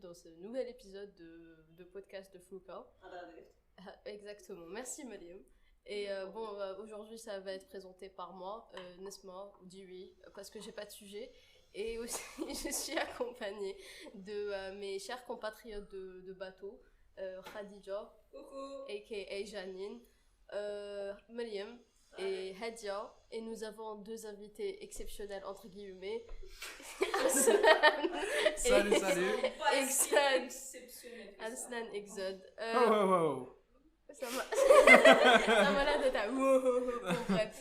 dans ce nouvel épisode de podcast de Flouka. Exactement, merci Mariam. Et aujourd'hui ça va être présenté par moi, Nesma, ou Diri, parce que j'ai pas de sujet. Et aussi je suis accompagnée de mes chers compatriotes de bateau, Khadija, aka Janine, Mariam et Hadia, et nous avons deux invités exceptionnels entre guillemets. Salut. Aslan Exode. Wow. Ça m'a l'air d'être un bon, bref.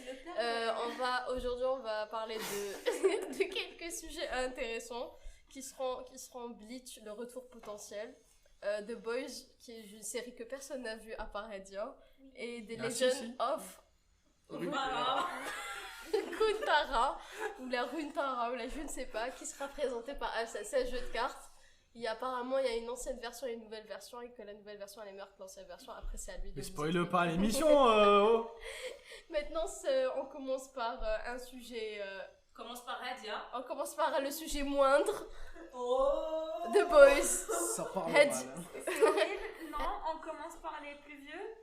Aujourd'hui on va parler de quelques sujets intéressants qui seront Bleach, le retour potentiel, The Boys, qui est une série que personne n'a vue à part Hadia, et The Legend of Kuntara, ou la Runtara, ou je ne sais pas, qui sera présentée par ce jeu de cartes. Apparemment, il y a une ancienne version et une nouvelle version, et que la nouvelle version elle est meilleure que l'ancienne version. Après, c'est à lui de. Mais spoil pas l'émission. Maintenant, on commence par un sujet. Commence par Hadia. On commence par le sujet moindre. Oh. The Boys. Ça parle mal. Non, on commence par les plus vieux.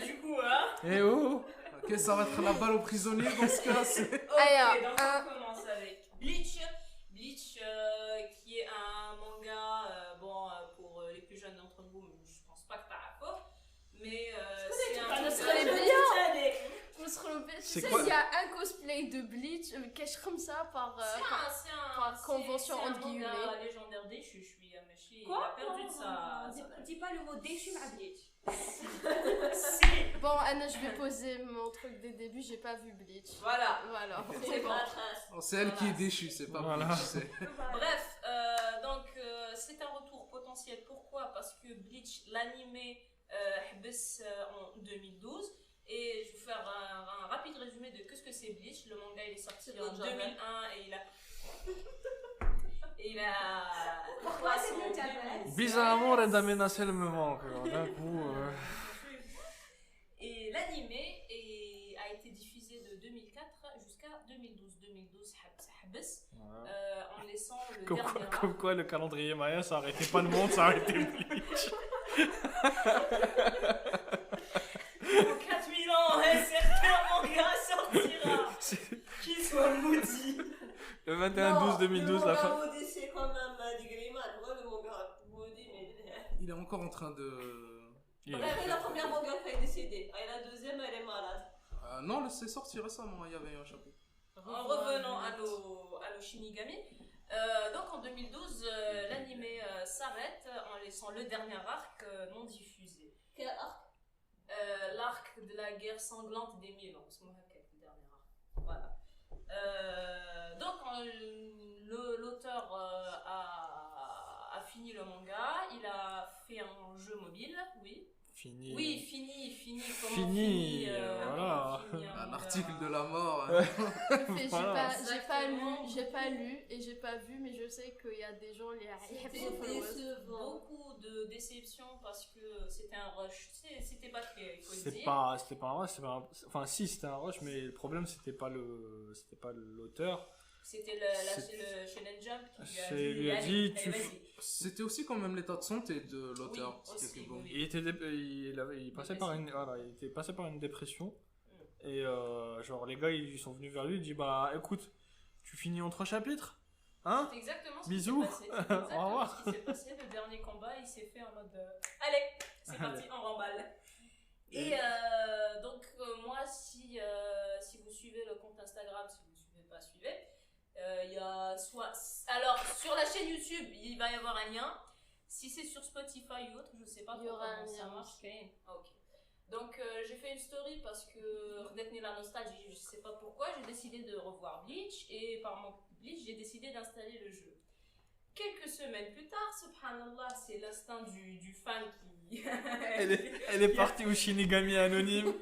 Du coup, Ok, ça va être la balle aux prisonniers dans ce cas. Donc on commence avec Bleach. Bleach, qui est un manga, pour les plus jeunes d'entre vous, je pense pas que t'as la faute, mais c'est un... Tu sais, il y a un cosplay de Bleach, cache comme ça par convention entre guillemets. C'est un manga légendaire déchu, je suis Amashi, il a perdu de sa... Dis pas le mot déchu, ma Bleach. Bon, Anna, je vais poser mon truc dès le début, j'ai pas vu Bleach. Voilà. C'est bon. C'est elle qui est déchue, c'est pas moi. Bref, c'est un retour potentiel. Pourquoi ? Parce que Bleach, l'animé, en 2012. Et je vais vous faire un rapide résumé de ce que c'est Bleach. Le manga il est sorti en 2001 et il a Pourquoi c'est le diabète ? Bizarrement, Red Amenacel me manque. D'un coup. Et l'animé a été diffusé de 2004 jusqu'à 2012. 2012, en laissant le dernier arc. Comme quoi, le calendrier Maya, ça arrêtait pas le monde, ça arrêtait Bleach. Dans 4000 ans, certains mangas sortira. Qu'il soit maudit. Le 21-12-2012, la fin. Le manga maudit, c'est quand même du Grimald. Moi, le manga maudit, mais... Il est encore en train de... Bref, la première manga est décédée. Et la deuxième, elle est malade. Non, c'est sorti récemment, il y avait un chapitre. En revenant à nos Shinigami, donc en 2012, l'animé s'arrête en laissant le dernier arc non diffusé. Quel arc ? L'arc de la guerre sanglante des 1000 ans, c'est le dernier arc. Voilà. Donc l'auteur a fini le manga, il a fait un jeu mobile, oui. Fini. Oui, fini. Voilà. Un article de la mort. J'ai pas lu et j'ai pas vu, mais je sais qu'il y a des gens, beaucoup de déceptions parce que c'était un rush. C'était pas très. C'était pas un rush, enfin si c'était un rush, mais le problème c'était pas l'auteur. C'était le Shonen Jump qui lui a dit vas-y. C'était aussi quand même l'état de santé de l'auteur. Oui. Il était passé par une dépression. Et genre les gars ils sont venus vers lui, ils disent bah écoute, tu finis en 3 chapitres, hein? C'est exactement ce Bisous. qui s'est passé. C'est exactement ce qui s'est passé. Le dernier combat il s'est fait en mode allez, c'est parti, on remballe. Et donc moi si vous suivez le compte Instagram, si vous ne suivez pas, suivez. Il y a alors sur la chaîne YouTube il va y avoir un lien. Si c'est sur Spotify ou autre, je sais pas comment ça marche. Ok. Donc j'ai fait une story parce que redetenu la nostalgie, je sais pas pourquoi, j'ai décidé de revoir Bleach et par mon Bleach j'ai décidé d'installer le jeu. Quelques semaines plus tard, subhanallah, c'est l'instinct du fan qui... elle est partie au Shinigami anonyme.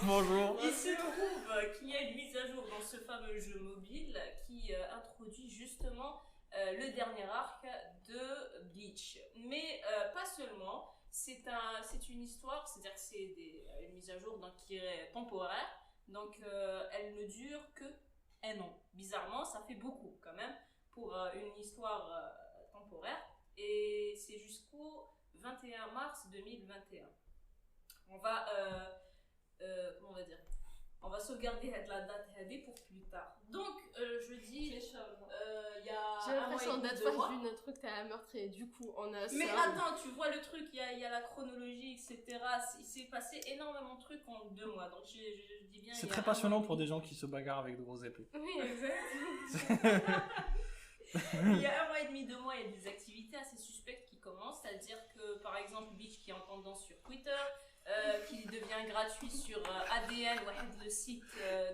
Bonjour. Il se trouve qu'il y a une mise à jour dans ce fameux jeu mobile qui introduit justement le dernier arc de Bleach. Mais pas seulement, c'est une histoire, c'est-à-dire que c'est une mise à jour donc, qui est temporaire, donc elle ne dure que un an. Bizarrement, ça fait beaucoup quand même pour une histoire temporaire. Et c'est jusqu'au 21 mars 2021. On va, comment on va dire, on va sauvegarder la date pour plus tard. Donc, je dis, il y a J'ai l'impression d'être pas vu notre truc, t'as un meurtre et du coup, on a mais ça. attends, tu vois le truc, il y a la chronologie, etc. Il s'est passé énormément de trucs en 2 mois. Donc, je dis bien. C'est très passionnant pour des gens qui se bagarrent avec de grosses épées. Oui, exactement. Il y a 1 mois et demi, 2 mois, il y a des activités assez suspectes qui commencent. C'est-à-dire que, par exemple, Bleach qui est en tendance sur Twitter, qui devient gratuit sur ADN, le site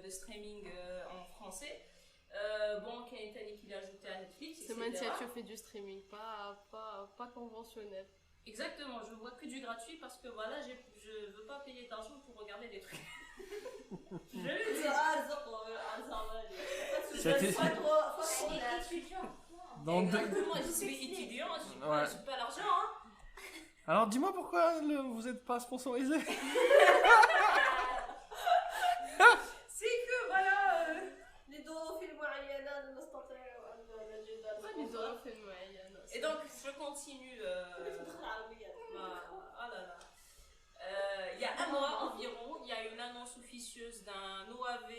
de streaming en français. Bon, Kaitani qui l'a ajouté à Netflix. C'est même si tu fais du streaming, pas conventionnel. Exactement, je vois que du gratuit parce que voilà, je veux pas payer d'argent pour regarder des trucs. Je le dis. Exactement, je suis étudiant, je suis pas l'argent. Hein. Alors dis-moi pourquoi vous n'êtes pas sponsorisé. C'est que voilà. Les dos films معينة نستطيع أن نجد Et donc je continue. Il y a 1 mois environ, il y a une annonce officieuse d'un OAV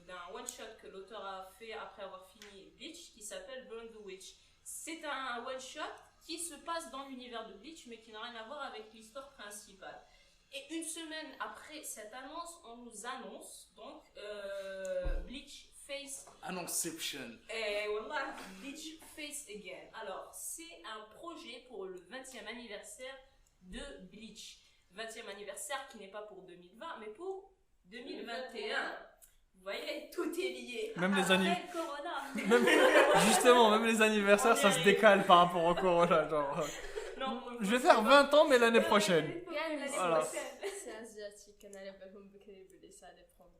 d'un one-shot que l'auteur a fait après avoir fini Bleach qui s'appelle Burn the Witch. C'est un one-shot qui se passe dans l'univers de Bleach mais qui n'a rien à voir avec l'histoire principale. Et 1 semaine après cette annonce, on nous annonce donc Bleach Face... Annonciation. Et voilà, Bleach Face Again. Alors, c'est un projet pour le 20e anniversaire de Bleach. 20e anniversaire qui n'est pas pour 2020, mais pour 2021. Vous voyez, tout est lié. Même les Après Corona. Justement, même les anniversaires, ça se décale par rapport au corona. Genre, Non, je vais faire 20 ans, mais l'année prochaine. Voilà. C'est asiatique, on allait pas comme ça allait prendre.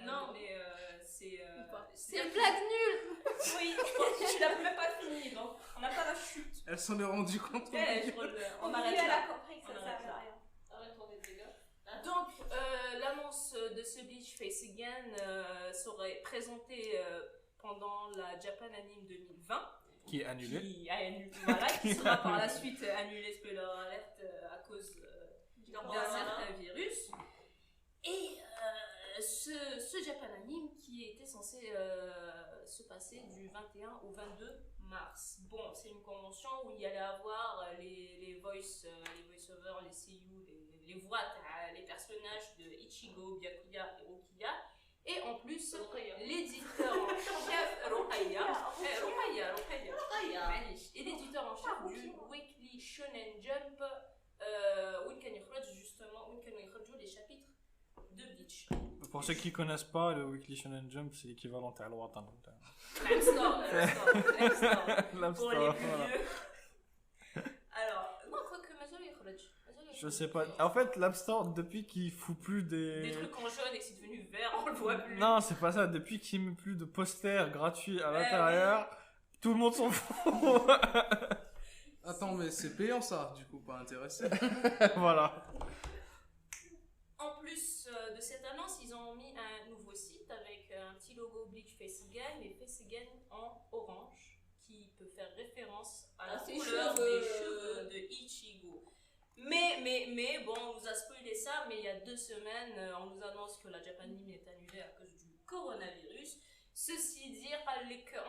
non, mais c'est. C'est une blague nulle! Oui, je l'ai même pas fini, donc on n'a pas la chute. Elle s'en est rendue compte. On arrête Elle là. a compris que ça On servait arrête à là. rien. Arrêtons les dégâts. Donc, l'annonce de ce Bleach Face Again serait présentée pendant la Japan Anime 2020. Qui est annulé. Qui sera par la suite annulée, spoiler alert, à cause d'un certain virus. Et ce Japan Anime qui était censé se passer du 21 au 22 mars. Bon, c'est une convention où il y allait avoir les voice-overs, les seiyuu, les voix, les personnages de Ichigo, Byakuya et Okiya. Et en plus, l'éditeur en chef, et l'éditeur en chef du Weekly Shonen Jump, où كان يخرج justement, où كانوا يخرجوا les chapitres de Bleach. Pour ceux qui connaissent pas, le Weekly Shonen Jump, c'est l'équivalent de Al-Watan. L'App Store. L'App Pour les Store, plus voilà. vieux. Alors, non, quoi que Mazal يخرج. Je sais pas. En fait, l'App Store, depuis qu'il fout plus Des trucs en jaune et que c'est devenu vert, on le voit plus. Non, c'est pas ça. Depuis qu'il met plus de posters gratuits à l'intérieur, tout le monde s'en fout. Attends, mais c'est payant ça, du coup, pas intéressé. Voilà. En plus de cette annonce, ils ont mis un nouveau site avec un petit logo Bleach Face Again et Face Again en orange qui peut faire référence à la couleur des cheveux de Ichigo. Mais bon, on nous a spoilé ça, mais il y a 2 semaines, on nous annonce que la Japan Anime est annulée à cause du coronavirus. Ceci dire,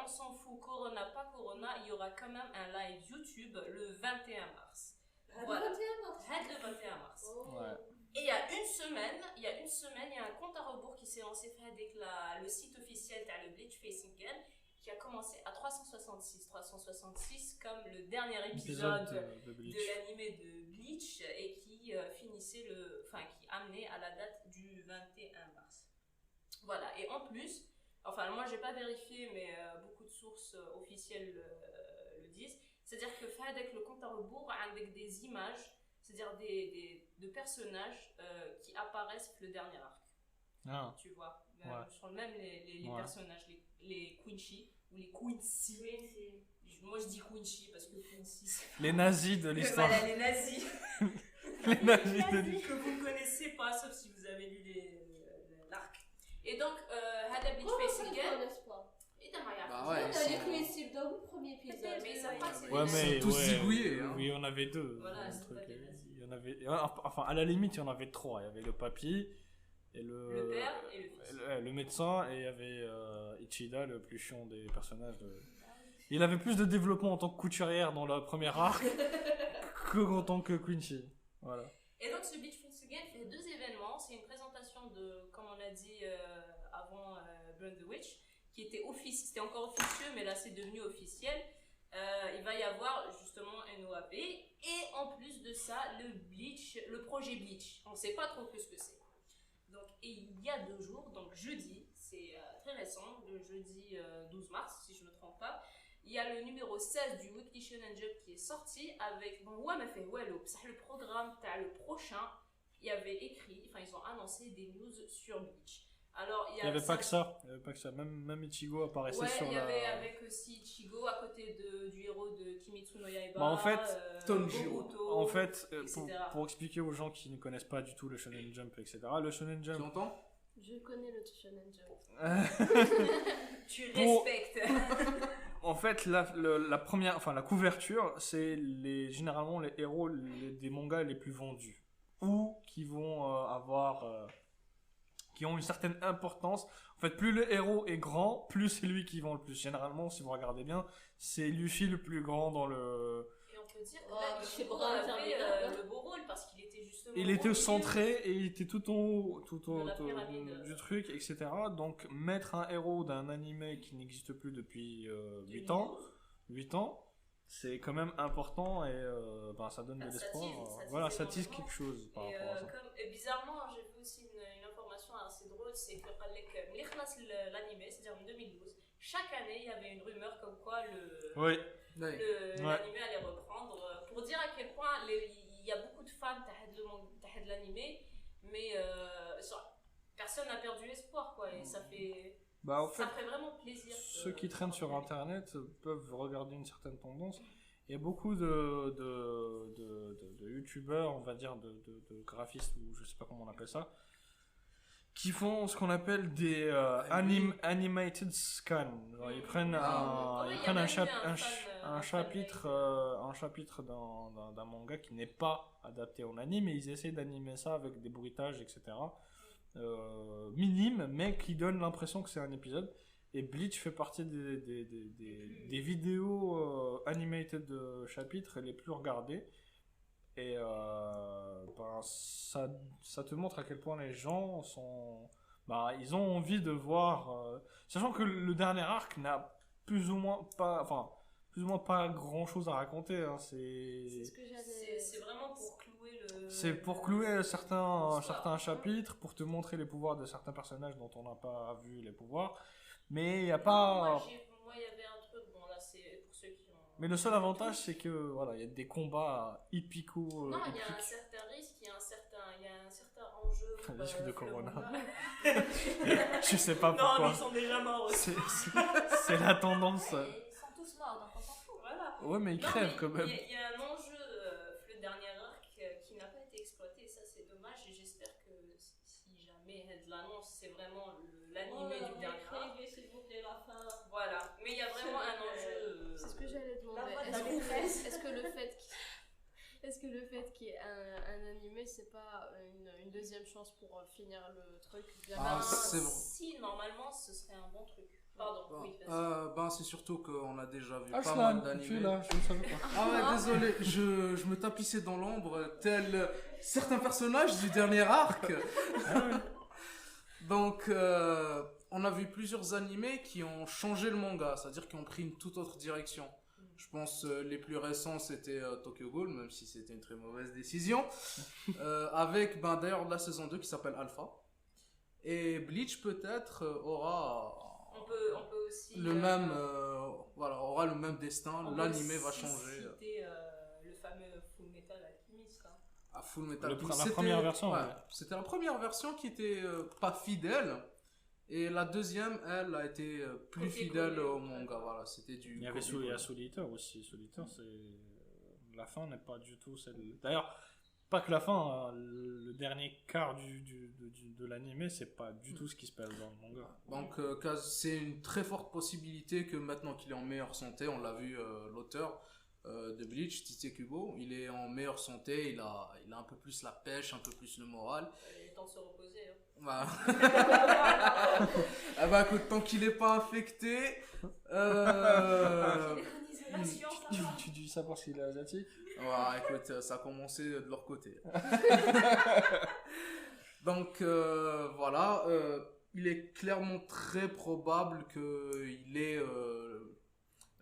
on s'en fout, corona, pas corona, il y aura quand même un live YouTube le 21 mars. Voilà. Le 21 mars. Ouais. Et il y a une semaine, il y a un compte à rebours qui s'est lancé avec le site officiel de Bleach Face Again qui a commencé à 366 comme le dernier épisode de l'animé de Bleach et qui finissait qui amenait à la date du 21 mars. Voilà, et en plus, enfin moi j'ai pas vérifié mais beaucoup de sources officielles le disent, c'est-à-dire que avec le compte à rebours avec des images, c'est-à-dire de personnages qui apparaissent le dernier arc. Ah. Tu vois, Ouais. sur même les Ouais. personnages, les Quincy ou les Quincy. Moi je dis Quincy parce que Quincy c'est... Les nazis de l'histoire. Voilà, les nazis. Les nazis de l'histoire. Que vous ne connaissez pas sauf si vous avez lu l'arc. Et donc, Hada Bleach Face Again. Et Bah ouais, On ils a les sont- Queen dans le premier épisode. Mais ça passe. Ouais, mais Ils sont tous ouais, zigouillés, hein. oui, il y en avait deux. Voilà, le c'est truc. pas des nazis. Il y en avait, enfin, à la limite, il y en avait trois. Il y avait le papy et Le père et le fils. le médecin, et il y avait Ichida, le plus chiant des personnages. Il avait plus de développement en tant que couturière dans la première arc que en tant que Quincy. Voilà. Et donc, ce Bleach Once Again fait deux événements. C'est une présentation de, comme on a dit avant, Burn the Witch, qui était c'était encore officieux, mais là c'est devenu officiel. Il va y avoir justement un OAP, et en plus de ça, le projet Bleach. On ne sait pas trop ce que c'est. Donc, et il y a 2 jours, donc jeudi, c'est très récent, le jeudi 12 mars, si je ne me trompe pas, il y a le numéro 16 du Weekly Shonen Jump qui est sorti avec, bon, ouais, mais fait, ouais, le programme, t'as le prochain, il y avait écrit, enfin, ils ont annoncé des news sur Bleach. Alors, Il n'y avait pas que ça. Il y avait pas que ça. Même Ichigo apparaissait Ouais, sur il y la. avait avec aussi Ichigo à côté du héros de Kimetsu no Yaiba. Bah, en fait, Tanjiro. Boruto, En fait, etc. pour expliquer aux gens qui ne connaissent pas du tout le Shonen Jump, etc., le Shonen Tu Jump. entends? Je connais le Shonen Jump. Tu Pour- respectes. En fait, la première, enfin la couverture, c'est généralement les héros des mangas les plus vendus, ou qui vont qui ont une certaine importance. En fait, plus le héros est grand, plus c'est lui qui vend le plus. Généralement, si vous regardez bien, c'est Luffy le plus grand dans le. Et on peut dire que Oh, là, c'est Ichigo brun, avait interminable. le beau rôle parce qu'il était justement. Il au était milieu. centré et il était tout en haut, De la pyramide. du truc, etc. Donc, mettre un héros d'un animé qui n'existe plus depuis 8 Du ans. news. 8 ans, c'est quand même important, et ben, ça donne de Ça l'espoir. tisse Voilà, ça tisse énormément. quelque chose par Et, rapport à ça. et bizarrement, j'ai vu aussi une information assez drôle, c'est que l'animé, c'est-à-dire en 2012, chaque année il y avait une rumeur comme quoi Oui, Ouais. l'animé allait reprendre. Pour dire à quel point il y a beaucoup de fans de l'animé, mais personne n'a perdu espoir, quoi. Et ça fait bah en fait, ça ferait vraiment plaisir. ceux qui traînent sur internet peuvent regarder une certaine tendance. Il y a beaucoup de youtubeurs, on va dire, de graphistes, ou je sais pas comment on appelle ça, qui font ce qu'on appelle des animated scans. Alors, ils prennent Ouais, ils il y a prennent même un, eu un chapitre, un chapitre d'un manga qui n'est pas adapté en anime, et ils essaient d'animer ça avec des bruitages, etc. Minimes, mais qui donnent l'impression que c'est un épisode. Et Bleach fait partie des vidéos animated de chapitres les plus regardées. Et ben, ça te montre à quel point les gens sont. Bah, ils ont envie de voir. Sachant que le dernier arc n'a plus ou moins pas grand chose à raconter. Hein. C'est ce que j'allais. C'est vraiment pour clouer le. C'est pour clouer certains l'histoire. chapitres, pour te montrer les pouvoirs de certains personnages dont on n'a pas vu les pouvoirs. Mais il n'y a pas. Moi, il y avait un truc, bon là, c'est pour ceux qui ont. Mais le seul avantage, c'est que voilà, il y a des combats hippico. Non, il y a un certain risque, il y a un certain enjeu. Le risque de pour le Corona. manga. Je sais pas Non, pourquoi. mais ils sont déjà morts aussi. C'est la tendance. Ils sont tous morts, donc on s'en fout. Voilà. Ouais, mais ils Non, crèvent mais quand même. Il y a un enjeu, le dernier arc, qui n'a pas été exploité, et ça c'est dommage, et j'espère que si jamais elle l'annonce, c'est vraiment l'animé du dernier arc. s'il vous plaît, la fin. Voilà, mais il y a vraiment un enjeu. C'est ce que j'allais demander. La voix de Est-ce la que, maîtresse. est-ce que le fait qu'il y ait un animé, c'est pas une deuxième chance pour finir le truc bien Ah, Ben, c'est bon. si, normalement, ce serait un bon truc. Pardon, oui, vas-y. Ben, c'est surtout qu'on a déjà vu Ah, pas mal Aslan, tu es d'animés. là, je ne savais pas. Ah ouais, désolé, je me tapissais dans l'ombre, tel certains personnages du dernier arc. Donc, on a vu plusieurs animés qui ont changé le manga, c'est-à-dire qui ont pris une toute autre direction. Je pense les plus récents c'était Tokyo Ghoul, même si c'était une très mauvaise décision. Avec d'ailleurs la saison 2 qui s'appelle Alpha. Et Bleach peut-être aura On peut aussi. le même, aura le même destin, on peut l'animé va aussi changer. citer le fameux Full Metal Alchemist. Hein. À Full Metal La Alchemist, première version, ouais, ouais. c'était la première version qui était pas fidèle, et la deuxième, elle, a été plus Côté fidèle collé, au ouais. manga. Voilà, c'était du. Il y avait copier-coller. il y a Solitaire aussi. Solitaire, c'est. La fin n'est pas du tout celle. D'ailleurs, pas que la fin, hein, le dernier quart de l'anime, c'est pas du tout ce qui se passe dans le manga. Donc c'est une très forte possibilité que maintenant qu'il est en meilleure santé, on l'a vu, l'auteur de Bleach, Tite Kubo, il est en meilleure santé, il a un peu plus la pêche, un peu plus le moral. Il est temps de se reposer. Hein. Bah. Ah bah écoute, tant qu'il est pas infecté. Tu dis ça parce qu'il est asiatique? Ouais, écoute, ça a commencé de leur côté. Donc voilà, il est clairement très probable qu'il ait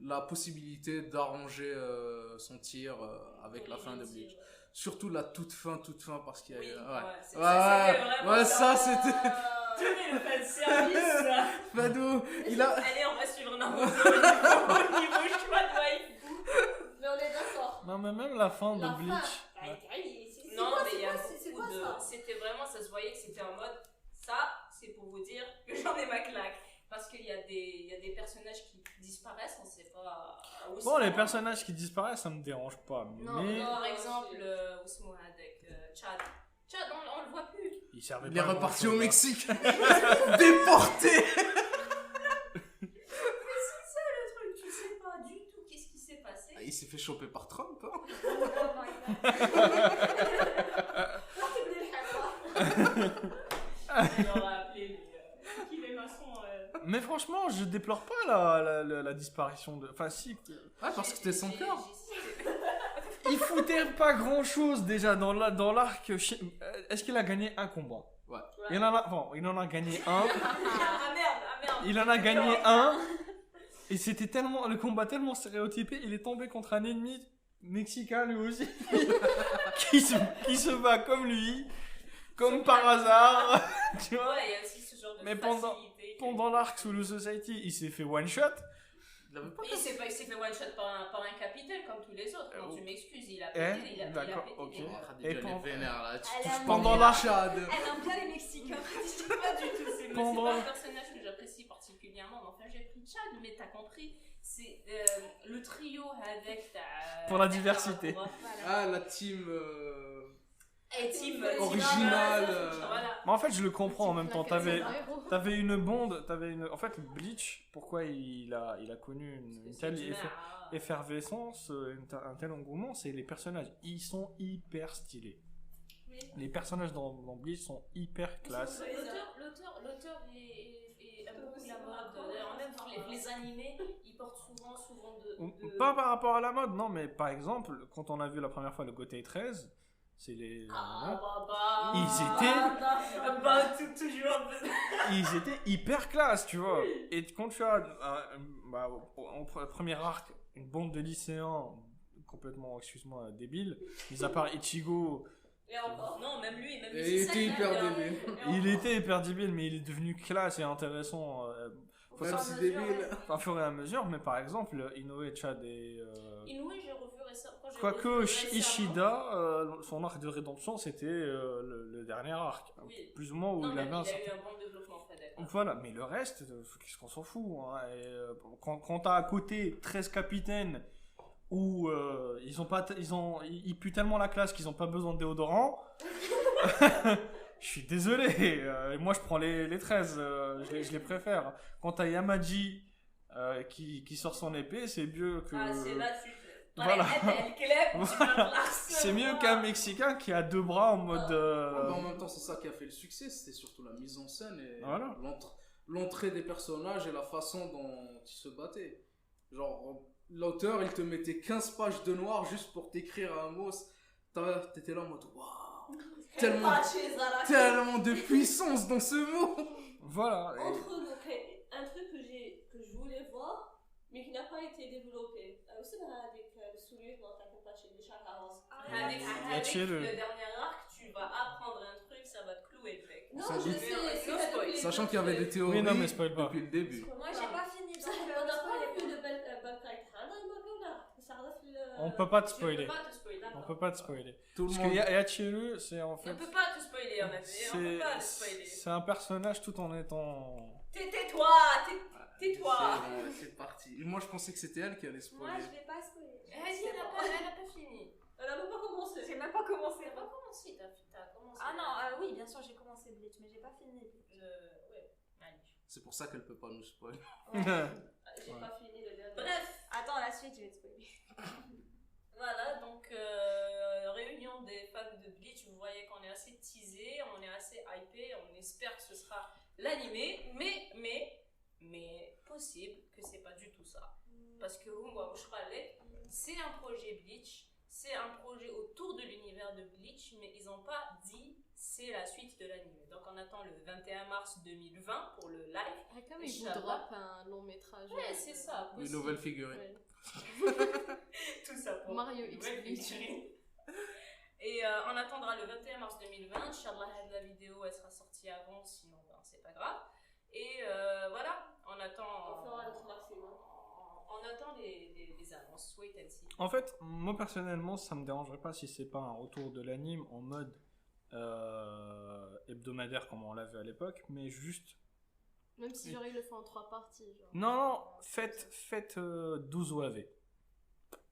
la possibilité d'arranger son tir avec la fin de Bleach. Surtout la toute fin, parce qu'il y a... Oui, ça c'était... Tenez le fan service. Fadou, il a... Allez, on va suivre Naruto au niveau choix de waifu. Mais on est d'accord. Non, mais même la fin de La Bleach. fin. Non, mais il y a c'est beaucoup quoi de... ça? C'était vraiment, ça se voyait que c'était en mode, ça, c'est pour vous dire que j'en ai ma claque. Parce qu'il y a des personnages qui disparaissent, on sait pas où Bon, les sont. personnages qui disparaissent, ça me dérange pas. Non, mais par exemple, Ousmou avec Chad. Chad, on le voit plus. il servait Il est pas à reparti au grand-chose, Mexique. Déporté. Mais c'est ça le truc, tu sais pas du tout qu'est-ce qui s'est passé. Il s'est fait choper par Trump. Hein. Il aura appelé qui les maçons. Mais franchement, je déplore pas la disparition de. Enfin, si. Ah, parce que c'était son cœur. Il foutait pas grand chose déjà dans l'arc. Est-ce qu'il a gagné un combat? Ouais. Il en a gagné un. Ah merde. Il en a gagné un. Et c'était tellement. Le combat tellement stéréotypé, il est tombé contre un ennemi mexicain lui aussi. qui se bat comme lui. Comme par hasard. Tu vois? Ouais, il y a aussi ce genre de Mais facilité. pendant l'arc sous le Society, il s'est fait one shot. Il s'est fait one shot par un capitaine comme tous les autres. Non, tu m'excuses, il a pété. Il a d'accord, pété ok. des morts. Et Pendant la Chad. Elle aime bien les Mexicains. Pas du tout, c'est Pendant- pas un personnage que j'apprécie particulièrement. Mais enfin, j'ai pris Chad, mais t'as compris. C'est le trio avec ta. Pour la diversité. Voilà. Ah, la team. Et team Original, Voilà. Mais en fait, je le comprends en même temps. T'avais T'avais une bande, En fait, Bleach, pourquoi il a connu une telle effervescence, un tel engouement, c'est les personnages. Ils sont hyper stylés. Oui. Les personnages dans Bleach sont hyper classe. L'auteur est beaucoup la mode. D'ailleurs, même pour les animés, ils portent souvent de... Pas par rapport à la mode, non, mais par exemple, quand on a vu la première fois le Gotei 13, c'est les. Toujours. Ils étaient hyper classe, tu vois. Et quand tu as, en premier arc, une bande de lycéens complètement, excuse-moi, débiles, mis à part Ichigo. Et encore, non, même lui, Il était hyper débile. Il était hyper débile, mais il est devenu classe et intéressant. Même si débile. Au fur et à mesure, mais par exemple, Inoue, Chad et. Inoue, j'ai revu récemment. Quoique Ishida, son arc de rédemption, c'était le dernier arc. Oui. Plus ou moins où Non, il mais avait un il a certain. eu un bon développement, Fred. Voilà, mais le reste, qu'est-ce qu'on s'en fout, hein. Quand t'as à côté 13 capitaines où ils puent tellement la classe qu'ils ont pas besoin de déodorant, je suis désolé, moi je prends les 13, je les préfère. Quand t'as Yamaji qui sort son épée, c'est mieux que... Ah, c'est là, Voilà. C'est C'est mieux qu'un Mexicain qui a deux bras en mode... Mais en même temps, c'est ça qui a fait le succès, c'était surtout la mise en scène et Voilà. l'entrée des personnages et la façon dont ils se battaient. Genre, l'auteur, il te mettait 15 pages de noir juste pour t'écrire un mot. T'étais là en mode waouh, tellement de puissance dans ce mot. Voilà. Entre nous, un truc que je voulais voir, mais qui n'a pas été développé. Aussi, avec le soulier dans ta compagnie de chaque avance. Avec le dernier arc, tu vas apprendre un truc, ça va te clouer le bec. Non, Ça je dit- sais. Sachant qu'il y avait des théories Oui, non, mais spoil pas. depuis le début. Moi, j'ai pas fini. Ça, on n'a pas vu de belle caractère. On peut pas te Tu peux spoiler. pas te spoiler, On d'accord. peut pas te spoiler. Tout le Parce monde. que Yachiru, c'est en fait... On peut pas te spoiler, on a dit. On peut pas te spoiler. C'est un personnage tout en étant... Tais-toi, tais-toi. C'est parti. Moi, je pensais que c'était elle qui allait spoiler. Moi, je vais pas spoiler. Vas-y, elle a pas fini. Elle a même pas commencé. J'ai même pas commencé. T'as pas commencé, t'as commencé. Ah non, bien sûr, j'ai commencé Bleach, mais j'ai pas fini Bleach. Ouais, allez. C'est pour ça qu'elle peut pas nous spoiler. J'ai Ouais. pas fini le dernier. Bref, Attends, la suite, je vais te spoiler. voilà, donc réunion des fans de Bleach, vous voyez qu'on est assez teasé, on est assez hypé, on espère que ce sera l'animé, mais possible que c'est pas du tout ça. Parce que c'est un projet Bleach, c'est un projet autour de l'univers de Bleach, mais ils n'ont pas dit c'est la suite de l'animé. Donc on attend le 21 mars 2020 pour le live. Ah, comme il vous Inch'Allah. drop un long métrage. Ouais, c'est ça. Une possible. nouvelle figurine. Ouais. Tout ça pour Mario une X nouvelle Bleach. figurine. Et on attendra le 21 mars 2020. Inch'Allah, la vidéo elle sera sortie avant, sinon ben, c'est pas grave. Et voilà, on attend. On fera notre maximum. On attend les annonces. Wait and see. En fait, moi personnellement, ça me dérangerait pas si c'est pas un retour de l'anime en mode hebdomadaire comme on l'avait à l'époque, mais juste. Même si genre il le fait en 3 parties. Genre. Non, faites 12 OAV.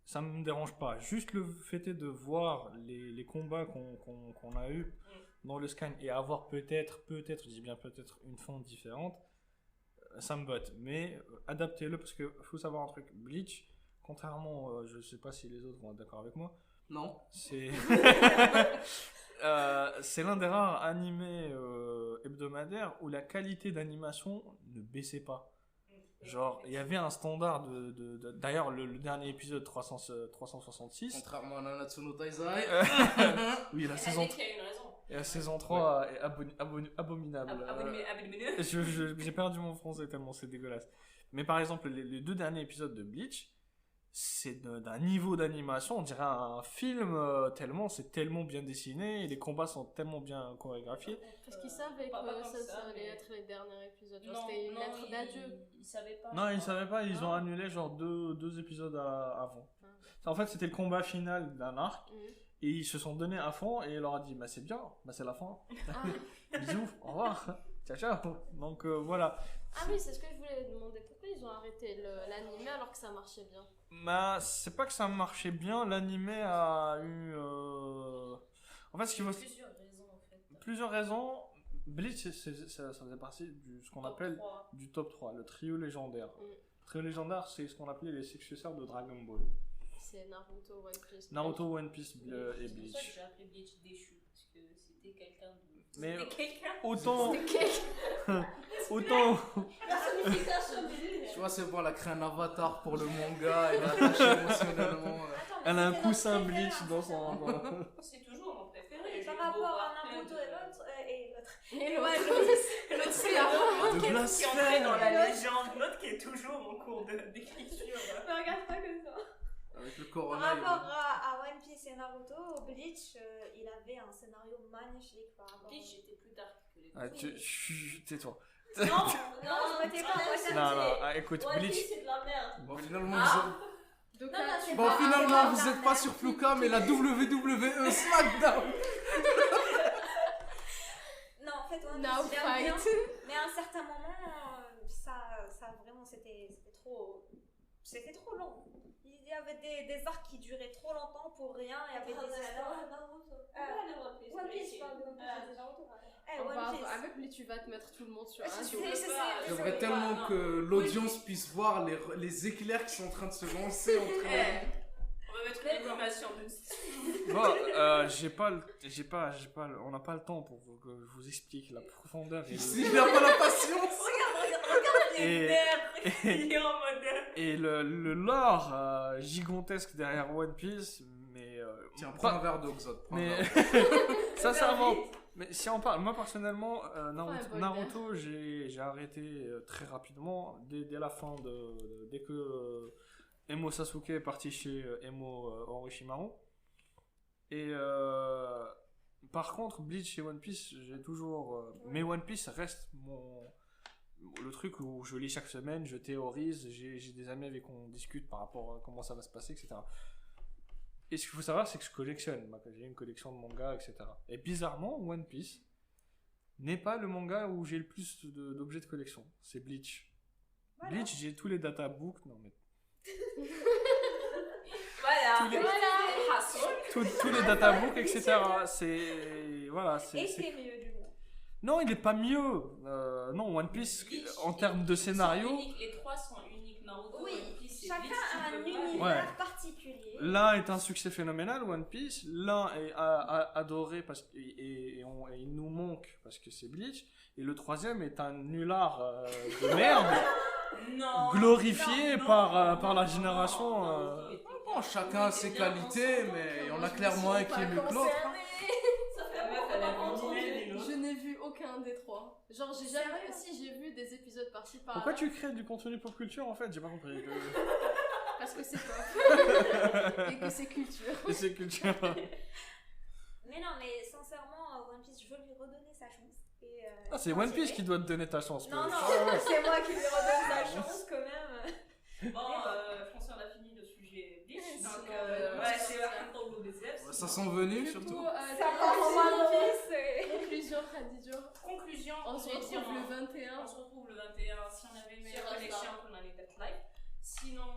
Ça me dérange pas. Juste le fait est de voir les combats qu'on a eu dans le scan et avoir peut-être, je dis bien peut-être, une fin différente, ça me botte. Mais adaptez-le parce que faut savoir un truc. Bleach, contrairement, je sais pas si les autres vont être d'accord avec moi, Non. c'est c'est l'un des rares animés hebdomadaires où la qualité d'animation ne baissait pas. Genre, il y avait un standard d'ailleurs, le dernier épisode 366. Contrairement à Nanatsu no Taizai. Oui, la Elle saison, a dit qu'il y a une raison. et la saison 3 est abominable. Abominable. J'ai perdu mon français tellement c'est dégueulasse. Mais par exemple, les 2 derniers épisodes de Bleach, c'est d'un niveau d'animation, on dirait un film, tellement c'est tellement bien dessiné, et les combats sont tellement bien chorégraphiés. Parce qu'ils savaient pas que tant ça, que ça, allait mais- être les derniers épisodes. Genre, Non, c'était une lettre ils- d'adieu. Ils savaient pas. Non, je ils crois. savaient pas, ils ont Ah. annulé genre deux épisodes avant. Ah. En fait, c'était le combat final d'un arc, Mhm. et ils se sont donnés à fond, et il leur a dit, bah c'est bien, bah c'est la fin. Ah. Bisous, au revoir, ciao ciao. Donc voilà. Ah oui, c'est ce que je voulais demander. Pourquoi ils ont arrêté l'animé alors que ça marchait bien? Bah, c'est pas que ça marchait bien, l'animé a eu. En fait, ce qu'il faut. Plusieurs raisons en fait. Plusieurs raisons. Bleach, ça faisait partie de ce qu'on Top appelle 3. du top 3, le trio légendaire. Mm. Le trio légendaire, c'est ce qu'on appelait les successeurs de Dragon Ball. C'est Naruto, One Piece. Naruto, One Piece et C'est pour ça que Bleach. j'ai appelé Bleach déchu. Parce que c'était quelqu'un de. Mais C'était quelqu'un. autant. C'était quel- Autant. Personnification de l'univers. Tu vois, c'est bon, elle a créé un avatar pour le manga, elle est attachée émotionnellement. Elle a un coussin Bleach dans son. C'est toujours mon préféré. Oui, J'ai par beau rapport voir à plein Naruto de- et l'autre, Et Ouais, l'autre, c'est avant. De Qui est entré blasphème. dans la légende, l'autre qui est toujours en cours d'écriture. Ne regarde pas comme ça. Avec le Par corona. rapport à One Piece et Naruto, Bleach, il avait un scénario magnifique par rapport Bleach était plus tard que les Ah, tais-toi. Non, Non, je m'étais pas, moi, ça me Non, non, dit- ah, écoute, One Bleach. Piece, c'est de la merde. Bon, finalement, Donc Non, là, non, tu c'est Bon, pas- finalement, c'est vous pas êtes pas sur Fluka, mais la WWE SmackDown. Non, en fait, One Now Piece, j'aime bien, fight. mais à un certain moment, ça vraiment, c'était trop long. Il y avait des arcs qui duraient trop longtemps pour rien, il y avait des histoires. One Piece, pardon, c'est Naruto. Eh, On va One Piece. avec lui, tu vas te mettre tout le monde sur un C'est- dos. J'aimerais tellement que l'audience puisse voir les éclairs qui sont en train de se lancer entre les... On va mettre une animation de. Bon, on n'a pas le temps pour que je vous explique la profondeur Il n'a pas la patience. et, Il est en mode. et le lore gigantesque derrière One Piece, mais Tiens, prends pas- un verre d'eau, Xod. prends un mais verre d'eau. sincèrement, mais si on parle, moi personnellement, un bol Naruto, j'ai arrêté très rapidement dès la fin dès que Emo Sasuke est parti chez Emo Orochimaru. Et par contre, Bleach et One Piece, j'ai toujours. Mais One Piece reste le truc où je lis chaque semaine, je théorise, j'ai des amis avec qui on discute par rapport à comment ça va se passer, etc. Et ce qu'il faut savoir, c'est que je collectionne. J'ai une collection de mangas, etc. Et bizarrement, One Piece n'est pas le manga où j'ai le plus d'objets de collection. C'est Bleach. Voilà. Bleach, j'ai tous les databooks. Non, mais Voilà. Tous les- Voilà. Hasson. tous les databooks, etc. C'est. Voilà, Et c'est mieux du monde. Non, il est pas mieux. Non, One Piece, Bleach, en termes de scénario, les 3 sont uniques. Naruto, Oui, One Piece et chacun Bleach, a tu un peux pas- univers particulier. l'un est un succès phénoménal, One Piece. L'un est adoré et il nous manque parce que c'est Bleach. Et le troisième est un nulard de merde, Non. glorifié Non, par la non, génération. non, il était Bon, chacun a ses qualités, mais il y en a clairement un qui est mieux que l'autre. Ça fait La un meuf, peu elle a pas vu entendu. Nina, Je n'ai vu aucun des 3. Genre, j'ai jamais. Si, j'ai vu des épisodes par-ci par-là. Pourquoi tu crées du contenu pop culture en fait? J'ai pas compris. Parce que c'est pop. Et que c'est culture. Et c'est culture. Mais non, mais sincèrement, One Piece, je veux lui redonner sa chance. Et, Ah, c'est One Piece qui doit te donner ta chance. Non, mais- non, c'est moi qui lui redonne sa chance quand même. Bon, François, on a fini le sujet Bleach. Ouais, Donc, sinon, ouais, c'est la fin de BCF. Ça sent venir Du surtout. coup, Ça part en One Piece. conclusion, Khadidjo. Conclusion, On se va dire retrouve le 21. On se retrouve le 21 si on avait une meilleure Sur connexion Insta. qu'on allait être live. Sinon,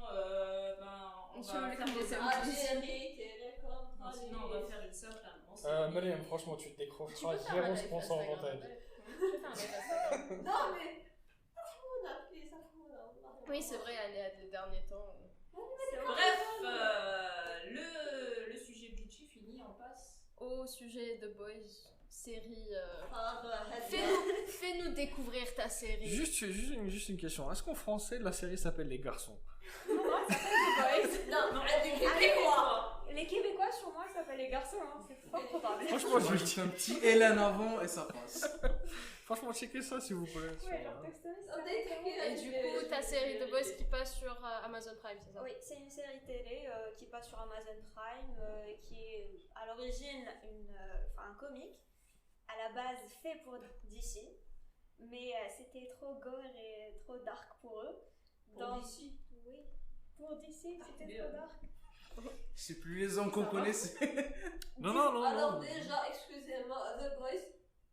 on Sur va le faire compte des des annonces. Sinon, on va faire une simple annonce. Mariam, franchement, tu te Tu décrocheras peux faire un live 0% en Instagram. montage. Je peux faire un live Instagram. Non, mais. On a pris ça pour Oui, c'est vrai, elle est les derniers temps. Bref, le sujet Bleach est fini, on passe. Au sujet de Boys, série. Ah, Fais-nous découvrir ta série. Juste une question. Est-ce qu'en français, la série s'appelle Les Garçons? Non, Non, du Québécois. Les Québécois, sur moi, s'appellent les garçons, hein. C'est fort probable. Franchement, Moi, je un petit Hélène avant et ça passe. franchement, checkez ça si vous plaît. Ouais, genre texto, ça Et du coup, ta série de Boys qui passe sur Amazon Prime, c'est ça? Oui, c'est une série télé qui passe sur Amazon Prime, qui est à l'origine un comique, à la base fait pour DC, mais c'était trop gore et trop dark pour eux. Pour DC? Oui, pour DC, c'était bien. trop dark. C'est plus les hommes qu'on connaissait. Non. Alors, déjà, excusez-moi, The Boys,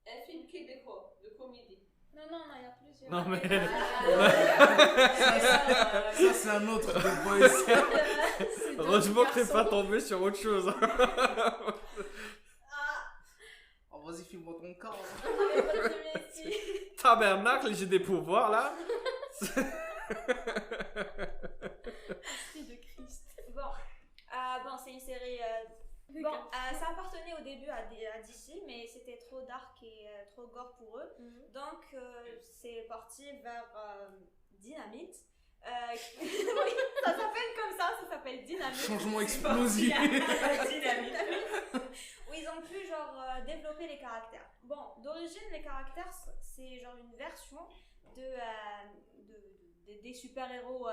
un film québécois de comédie. Non, il y a plusieurs. Non, mais. Ça, c'est un autre The Boys. Heureusement que t'es pas tombé sur autre chose. Oh, vas-y, filme-moi ton corps. Tabernacle, j'ai des pouvoirs là. Esprit de Christ. Bon, c'est une série. Ça appartenait au début à DC, mais c'était trop dark et trop gore pour eux. Donc, c'est parti vers Dynamite. Oui, ça s'appelle comme ça s'appelle Dynamite. Changement explosif. Dynamique. Où ils ont pu développer les caractères. Bon, d'origine, les caractères, c'est genre une version des super-héros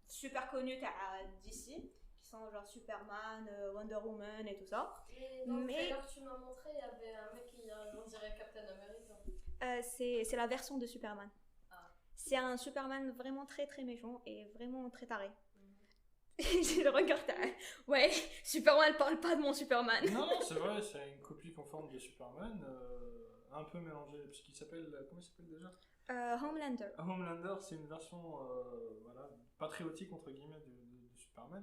super connus d'ici, qui sont genre Superman, Wonder Woman et tout ça. Et dans le Mais- trailer que tu m'as montré, il y avait un mec qui, on dirait Captain America. C'est la version de Superman. Ah. C'est un Superman vraiment très très méchant et vraiment très taré. J'ai le regard taré. Ouais, Superman parle pas de mon Superman. Non, c'est vrai, c'est une copie conforme de Superman, un peu mélangée. Parce qu'il s'appelle. Comment il s'appelle déjà? Homelander. Homelander, c'est une version patriotique entre guillemets de Superman.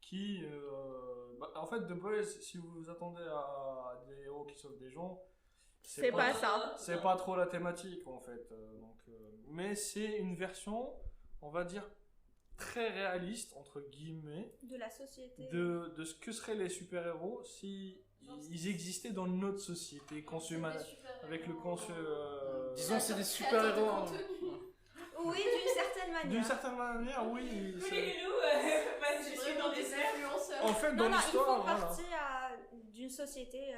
Qui. En fait, The Boys, si vous vous attendez à des héros qui sauvent des gens. C'est pas ça. C'est pas trop la thématique en fait. Mais c'est une version, on va dire, très réaliste, entre guillemets, De la société. de ce que seraient les super-héros si ils existaient dans notre société, avec le Disons, c'est des super-héros. Hein. Oui, d'une certaine manière. D'une certaine manière, oui. Oui, c'est- Loulou, je suis dans les airs. influenceurs. En fait, dans Non, ils l'histoire, font voilà. partie d'une société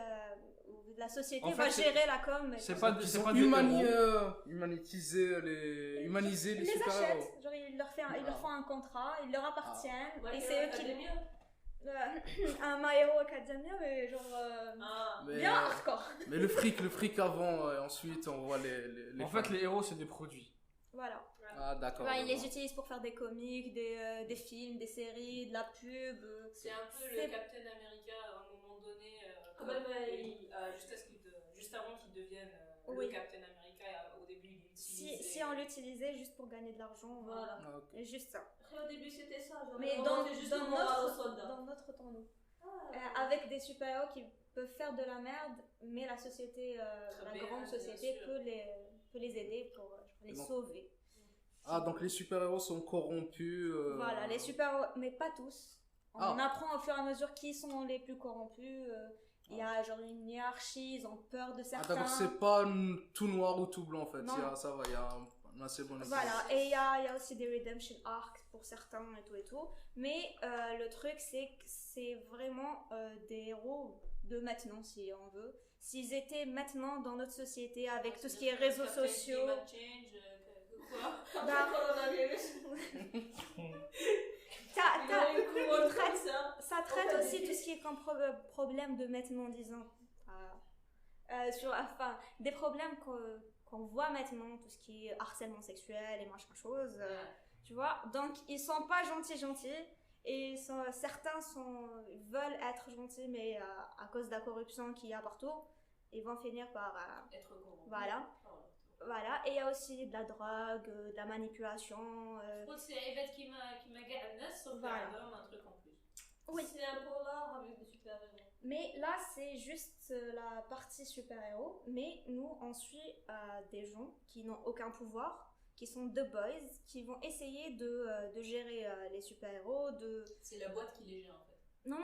où la société En va fait, c'est- gérer la com. c'est pas Ils c'est ont pas des héros. humaniser les Ils les super-héros. achètent, genre ils leur font un contrat, ils leur appartiennent, et c'est eux qui. Un My Hero Academia, mais genre. Mais, Bien hardcore. mais le fric avant, et ensuite on voit les En fait, femmes. les héros, c'est des produits. Voilà. Ah, d'accord. Ils je les vois. utilisent pour faire des comics, des films, des séries, de la pub. C'est un peu C'est- le Captain America à un moment donné, juste avant qu'il devienne Oui. le Captain America. Au début, il l'utilisait. Si on l'utilisait juste pour gagner de l'argent, Voilà. Ah, ok. et juste ça. Après, au début, c'était ça. Genre, Mais on dans vendait juste le moral aux soldats. notre temps, nous. Avec des super-héros qui peuvent faire de la merde, mais la société, la grande société peut les aider pour les sauver. Ah, donc les super-héros sont corrompus. Voilà, les super-héros, mais pas tous. On apprend au fur et à mesure qui sont les plus corrompus. Il y a genre une hiérarchie, ils ont peur de certains. Ah, d'accord, c'est pas tout noir ou tout blanc en fait. Non. Ça va, il y a un assez bon exemple. Voilà, et il y a aussi des redemption arcs pour certains et tout. Mais le truc, c'est que c'est vraiment des héros de maintenant, si on veut. S'ils étaient maintenant dans notre société avec tout ce qui est réseaux sociaux. Ça traite aussi tout ce qui est comme problème de maintenant, disons. Enfin, des problèmes qu'on voit maintenant, tout ce qui est harcèlement sexuel et machin chose. Tu vois, donc ils sont pas gentils. Et certains veulent être gentils, mais à cause de la corruption qu'il y a partout, ils vont finir par être corrompus. Voilà, et il y a aussi de la drogue, de la manipulation. Je crois que c'est Yvette qui m'a gagné, sauf qu'il y a un truc en plus. Oui. C'est un polar avec des super-héros. Mais là, c'est juste la partie super-héros. Mais nous, on suit des gens qui n'ont aucun pouvoir, qui sont The Boys, qui vont essayer de gérer les super-héros. C'est la boîte qui les gère en fait. Non,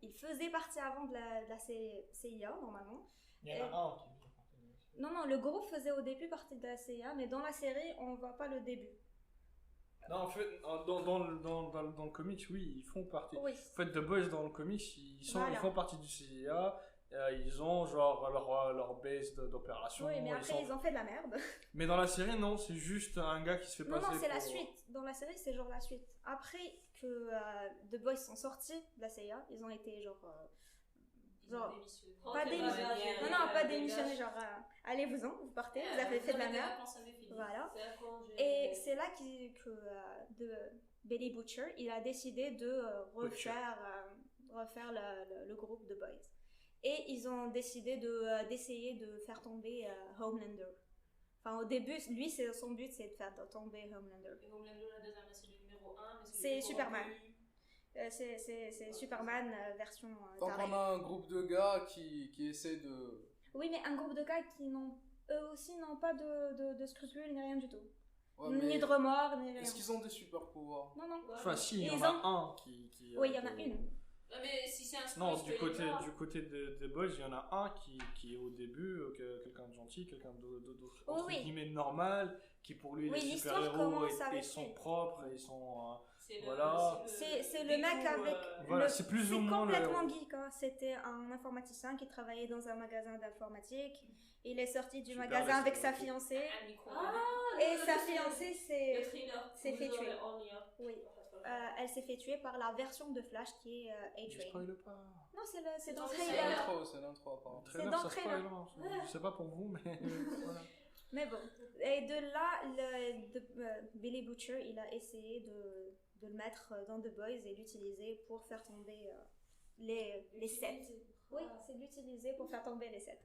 ils faisaient partie avant de la CIA, normalement. Il y en a un qui... Non, le groupe faisait au début partie de la CIA, mais dans la série, on ne voit pas le début. Non, en fait, dans le comics, oui, ils font partie. Oui. En fait, The Boys, dans le comics, ils font partie du CIA. Ils ont genre leur base d'opération. Oui, mais après, ils ont fait de la merde. Mais dans la série, non, c'est juste un gars qui se fait passer. Non, c'est la suite. Dans la série, c'est genre la suite. Après que The Boys sont sortis de la CIA, ils ont été genre pas démissionner. Non, pas démissionner, genre allez-vous-en, vous partez, vous avez fait de la merde. Voilà. Et c'est là que Billy Butcher, il a décidé de refaire le groupe The Boys. Et ils ont décidé d'essayer de faire tomber Homelander. Enfin, au début, lui, son but, c'est de faire tomber Homelander. Et Homelander, la deuxième, c'est le numéro 1. C'est Superman. C'est Superman version donc on a un groupe de gars qui essaie de... Oui, mais un groupe de gars qui eux aussi n'ont pas de scrupules ni rien du tout. Ouais, ni de remords, ni rien. Est-ce qu'ils ont des super pouvoirs? Non. Enfin, si, il y en a un qui oui, il y en a une. Non, mais si c'est un non, du côté des Boys, il y en a un qui est au début quelqu'un de gentil, quelqu'un entre guillemets normal, qui pour lui les super-héros et sont propres et sont... voilà. C'est le mec avec... Voilà, c'est plus ou moins complètement geek. Hein. C'était un informaticien qui travaillait dans un magasin d'informatique. Il est sorti du magasin avec sa fiancée. Et sa fiancée s'est fait tuer. Oui. Elle s'est fait tuer par la version de Flash qui est A-Train. Je spoil pas. Non, c'est dans le trailer. C'est l'intro, c'est dans le trailer. Je sais pas pour vous, mais voilà. Mais bon. Et de là, Billy Butcher, il a essayé de le mettre dans The Boys et l'utiliser pour faire tomber les 7. Oui, c'est l'utiliser pour faire tomber les 7.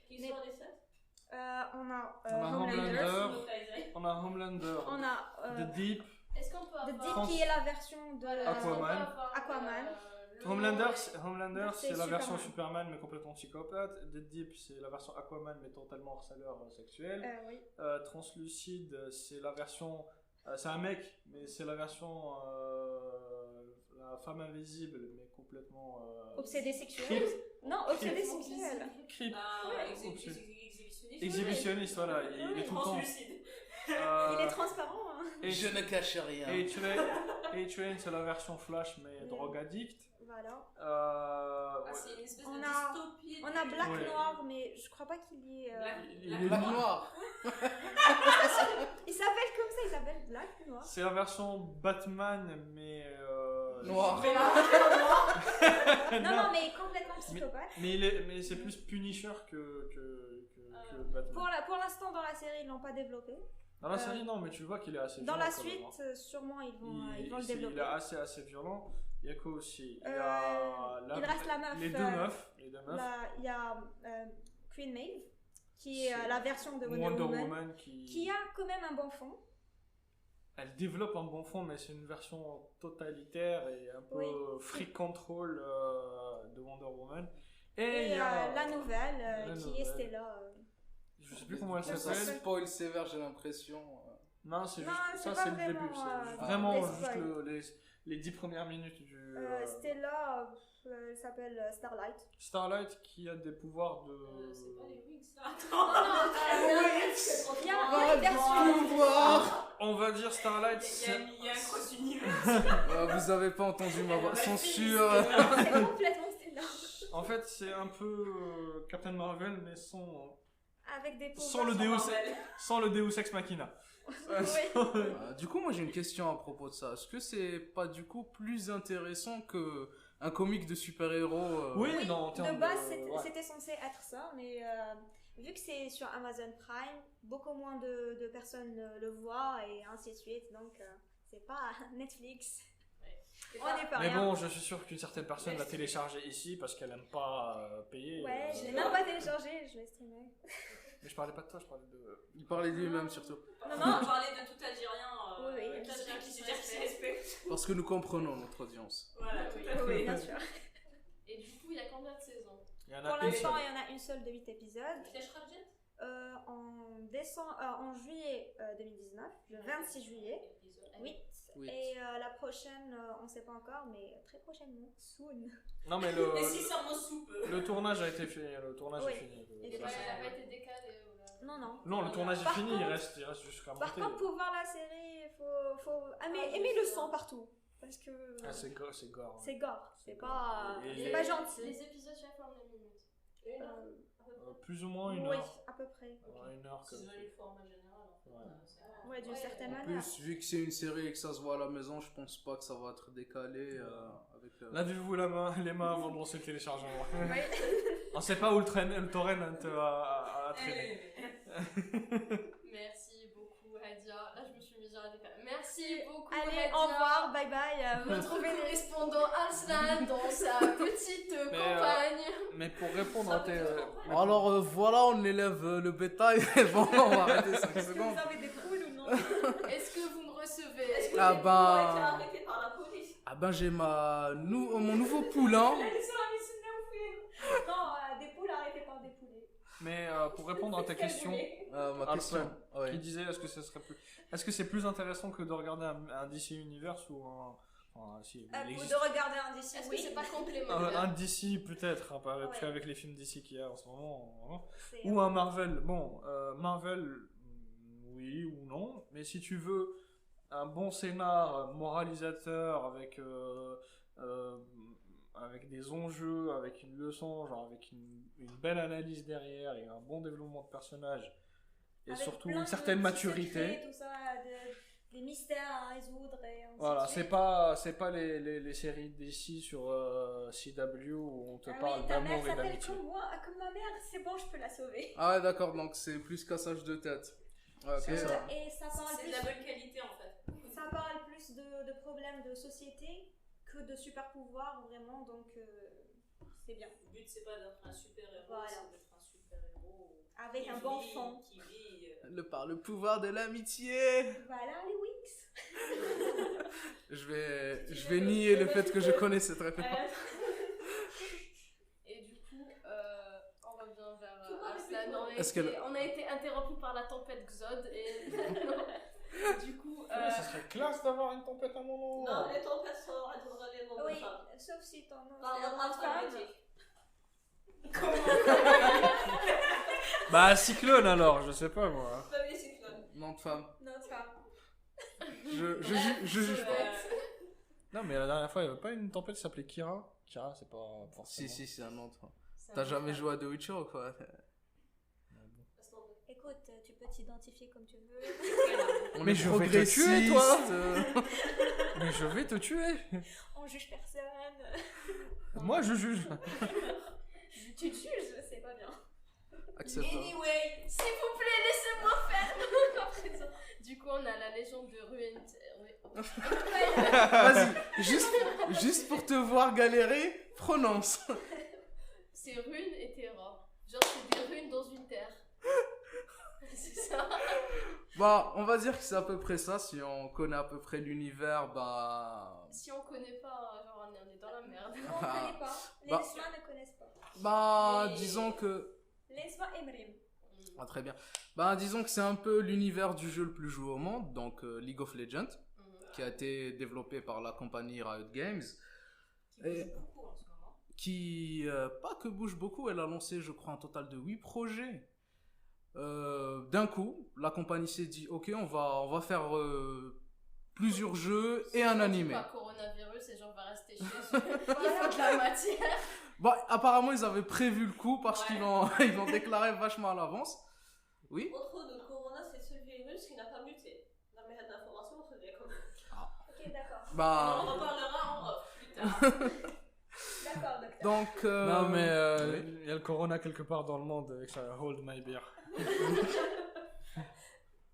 Qui sont les 7? On a Homelander. On a The Deep. Est-ce qu'on peut The Deep qui est la version de Aquaman. Homelander, c'est la version Superman mais complètement psychopathe. The Deep, c'est la version Aquaman mais totalement harceleur sexuel. Oui. Translucide, c'est la version... c'est un mec, mais c'est la version... la femme invisible mais complètement... obsédée sexuelle. Non, obsédée sexuelle. Exhibitionniste, voilà. Il est tout le temps... il est transparent. Hein. Je ne cache rien. A-Train, c'est la version Flash mais drogue addict. Voilà. C'est une espèce de dystopie. On a Black Noir, mais je crois pas qu'il y ait. Black Noir. Il s'appelle comme ça, il s'appelle Black Noir. C'est la version Batman mais noir. Non, mais complètement psychopathe. Mais c'est plus Punisher que Batman. Pour l'instant, dans la série, ils l'ont pas développé. Dans la série, non, mais tu vois qu'il est assez violent. Dans la suite, sûrement, ils vont le développer. Il est assez violent. Il y a quoi aussi? Il reste la meuf. Les deux meufs. Il y a Queen Maeve, qui est la version de Wonder Woman qui a quand même un bon fond. elle développe un bon fond, mais c'est une version totalitaire et un peu free control de Wonder Woman. Et il y a la nouvelle qui est Stella. Je sais plus comment elle Ça s'appelle. spoil sévère, j'ai l'impression. Non, c'est Non, juste c'est ça, pas c'est le début. vraiment, C'est vraiment des juste spoils. les 10 premières minutes du. Stella, elle s'appelle Starlight. Starlight qui a des pouvoirs de. C'est pas les Wings là. Il y a une version. On va dire Starlight. Il y a un cross univers. Vous avez pas entendu ma voix. Censure. C'est complètement Stella. En fait, c'est un peu Captain Marvel, mais Avec des pouvoirs. sans le Deus Ex Machina. Du coup, moi j'ai une question à propos de ça. Est-ce que c'est pas du coup plus intéressant que un comic de super-héros Oui, non, en termes de base, ouais. c'était censé être ça, mais vu que c'est sur Amazon Prime, beaucoup moins de personnes le voient et ainsi de suite, donc c'est pas Netflix. On n'est pas Mais rien. bon, je suis sûr qu'une certaine personne l'a téléchargé ici parce qu'elle aime pas payer. Ouais, je l'ai même pas téléchargé, je l'ai streamé. Mais je parlais pas de toi, je parlais de. Il parlait de lui-même surtout. Non, on parlait de tout Algérien. Oui, tout Algérien qui se respecte. Parce que nous comprenons notre audience. Voilà, tout à fait. Oui, bien sûr. Et du coup, il y a combien de saisons? Il y en Pour a une l'instant, seule. il y en a une seule de 8 épisodes. Flash Rabjet En juillet 2019, le 26 juillet. 8. Oui. Et la prochaine, on ne sait pas encore, mais très prochainement, soon. Non, mais Et si ça m'en soupe. le tournage a été fait. Le tournage Oui. est fini. Il est La pas- saison. Elle n'a pas été décalée. Non, non. Non, le tournage est Par fini, contre- il reste jusqu'à Par monter. contre, pour voir la série, il faut aimer le sang partout. Parce que Ah, c'est gore. c'est gore. C'est pas, Et c'est les- pas gentil. Les épisodes, chaque fois, on a minutes. Plus ou moins une Oui, heure. à peu près. Ouais, une heure. C'est le format général en fait. Ouais. Ouais, d'une certaine En manière. plus, vu que c'est une série et que ça se voit à la maison, je pense pas que ça va être décalé avec. Lavez-vous les mains avant de lancer le téléchargement. Oui. On sait pas où le torrent a traîné. Merci beaucoup, Hadia. Là, je me suis mise à décaler. Merci beaucoup, Allez, Hadia. au revoir, bye bye. Notre correspondant Arslan dans sa petite Mais, campagne. Mais pour répondre à tes. Alors voilà, on élève le bétail. Bon, on va arrêter 5 Est-ce que secondes. vous avez des poules ou non? Est-ce que vous me recevez? Est-ce que Ah On a été ben, arrêté par la police. j'ai mon nouveau poulain. Elle est sur la mission de Non, des poules arrêtées par des poulets. Mais pour répondre à ta question, Ma question. qui disait est-ce que c'est plus intéressant que de regarder un DC Universe ou un. Enfin, si, il Ou existe. de regarder un DC, Est-ce que oui. c'est pas complémentaire? Un DC peut-être, hein, Ouais. avec les films DC qu'il y a en ce moment. Hein. C'est- Ou un Marvel. Bon, Marvel, oui ou non. Mais si tu veux un bon scénar moralisateur avec des enjeux, avec une leçon, genre avec une belle analyse derrière et un bon développement de personnage et Avec surtout plein une de certaine petits maturité. secrets, tout ça, des mystères à résoudre et ainsi Voilà, de c'est suite. pas les séries DC sur CW où on te Ah parle oui, ta mère d'amour et s'appelle d'amitié. comme moi, comme ma mère, c'est bon, je peux la sauver. Ah ouais, d'accord, donc c'est plus cassage de tête. Ok. C'est ça. Et ça parle C'est de plus, la bonne qualité en fait. ça parle plus de problèmes de société que de super pouvoirs, vraiment, donc c'est bien. Le but c'est pas d'être un super héros, Voilà. c'est d'être un super héros. Avec un bon fond. Qui vit. Par le pouvoir de l'amitié. Voilà les Wix. Je vais nier le fait que je connais cette référence. Et du coup, on revient vers Tout va Arslan. Est-ce qu'elle- On a été interrompu par la tempête Xod et du coup, Ça serait classe d'avoir une tempête à un moment. Non, les tempêtes sont à devrait les noms de Oui, femmes. sauf si ton nom Par c'est un ordre nom de femme. alphabétique. Bah cyclone alors, je sais pas moi. Premier cyclone. Nom de femme. Nom de femme. Je juge pas. Non mais la dernière fois il y avait pas une tempête qui s'appelait Kira. Kira c'est pas forcément. Si, c'est un autre. c'est T'as un jamais peu joué à The Witcher ou quoi? Écoute, tu peux t'identifier comme tu veux. On Mais est je vais te progressiste, tuer, toi. Mais je vais te tuer. On juge personne. Moi je juge. Tu te juges, c'est pas bien. Acceptable. Anyway, s'il vous plaît, laissez-moi faire. À présent. Du coup, on a la légende de Ruent. Vas-y, juste pour te voir galérer, prononce. C'est Rune et Terra. Genre, c'est des runes dans une terre. C'est ça. Bah, on va dire que c'est à peu près ça. Si on connaît à peu près l'univers, bah. Si on connaît pas, genre on est dans la merde. Non, on ne connaît pas. Les Bah. Nesma ne connaissent pas. Bah, Et- disons que. Les Nesma et Mrim. Ah, très bien. Bah, disons que c'est un peu l'univers du jeu le plus joué au monde, donc League of Legends, qui a été développé par la compagnie Riot Games, Qui Et- bouge beaucoup en ce moment. qui, pas que bouge beaucoup, elle a lancé, je crois, un total de 8 projets. D'un coup, la compagnie s'est dit, ok, on va faire plusieurs jeux et un animé. Pas coronavirus et genre va rester chez eux. Il faut de la matière. Bon, apparemment, ils avaient prévu le coup parce Ouais. qu'ils l'ont ils l'ont déclaré vachement à l'avance. Oui. Autre de Corona, c'est le seul virus qui n'a pas muté. La méthode d'information, on se dit comme. Ok, d'accord. On Bah, en reparlera en off plus tard. D'accord, docteur. donc. Non, mais oui. il y a le corona quelque part dans le monde avec ça. Hold my beer.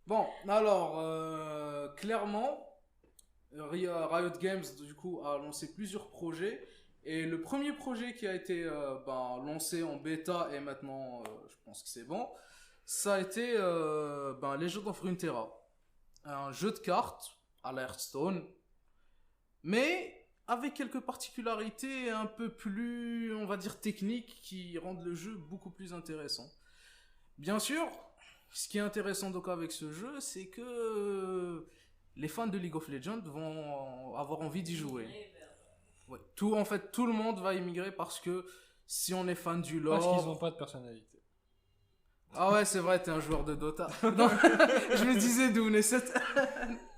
Bon, alors, clairement, Riot Games, du coup, a lancé plusieurs projets. Et le premier projet qui a été lancé en bêta et maintenant, je pense que c'est bon, ça a été Legend of Runeterra. Un jeu de cartes à la Hearthstone, mais avec quelques particularités un peu plus, on va dire, techniques qui rendent le jeu beaucoup plus intéressant. Bien sûr, ce qui est intéressant donc avec ce jeu, c'est que les fans de League of Legends vont avoir envie d'y jouer. Ouais. En fait, tout le monde va immigrer parce que si on est fan du lore... Parce qu'ils n'ont pas de personnalité. Ah ouais, c'est vrai, t'es un joueur de Dota. Non, je me disais d'où est cette...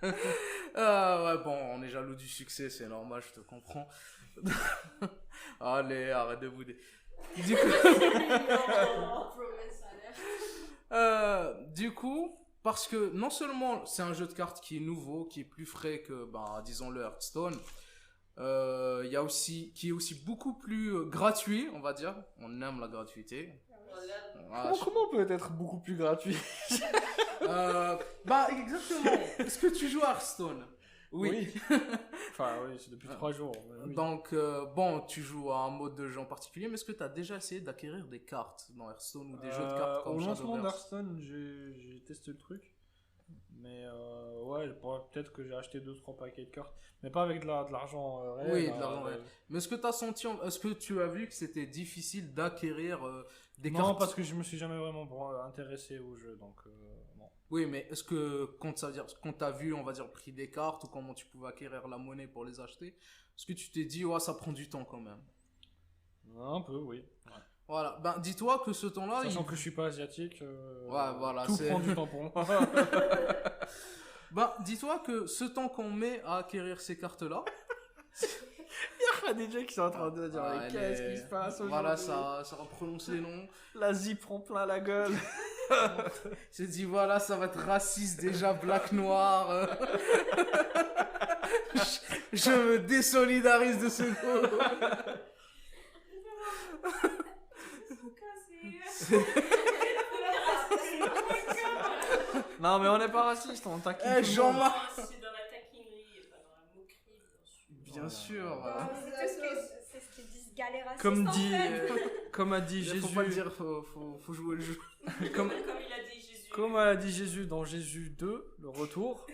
Ouais, bon, on est jaloux du succès, c'est normal, je te comprends. Allez, arrête de bouder. Du coup... Promesse à l'air. Du coup, parce que non seulement c'est un jeu de cartes qui est nouveau, qui est plus frais que, disons, le Hearthstone, il y a aussi, qui est aussi beaucoup plus gratuit, on va dire. On aime la gratuité. Voilà, Comment peut être beaucoup plus gratuit? exactement. Est-ce que tu joues à Hearthstone? Oui. Enfin, oui, c'est depuis 3 jours. mais oui. Donc, tu joues à un mode de jeu en particulier, mais est-ce que tu as déjà essayé d'acquérir des cartes dans Hearthstone ou des jeux de cartes comme Au lancement Shadowverse? d'Hearthstone, j'ai testé le truc. Mais ouais, peut-être que j'ai acheté 2-3 paquets de cartes. Mais pas avec de l'argent réel. Oui, de l'argent réel. Mais est-ce que tu as vu que c'était difficile d'acquérir des cartes? Non, parce que je me suis jamais vraiment intéressé au jeu, donc non. Oui, mais est-ce que quand t'as vu, on va dire, le prix des cartes ou comment tu pouvais acquérir la monnaie pour les acheter, est-ce que tu t'es dit, ouais, ça prend du temps quand même? Un peu, oui. Ouais. Voilà, dis-toi que ce temps-là, Sachant que je suis pas asiatique, ouais, voilà, tout c'est... prend du temps pour moi. Dis-toi que ce temps qu'on met à acquérir ces cartes-là, Il y a des gens qui sont en train de dire Ouais, mais qu'est-ce qui se passe aujourd'hui? voilà, ça va prononcer les noms. L'Asie prend plein la gueule. J'ai dit, voilà, ça va être raciste déjà, black, noir. Je me désolidarise de ce mot. Non, mais on n'est pas raciste, on taquine. Eh, tout le monde. Jean-Marc. C'est dans la taquinerie et pas dans la moquerie, bien sûr. Bien sûr. C'est ce qu'ils disent, galère raciste. Comme en dit, fait. comme a dit Il Jésus, faut pas le dire, faut jouer le jeu. comme, Comme il a dit Jésus. comme a dit Jésus dans Jésus 2, le retour,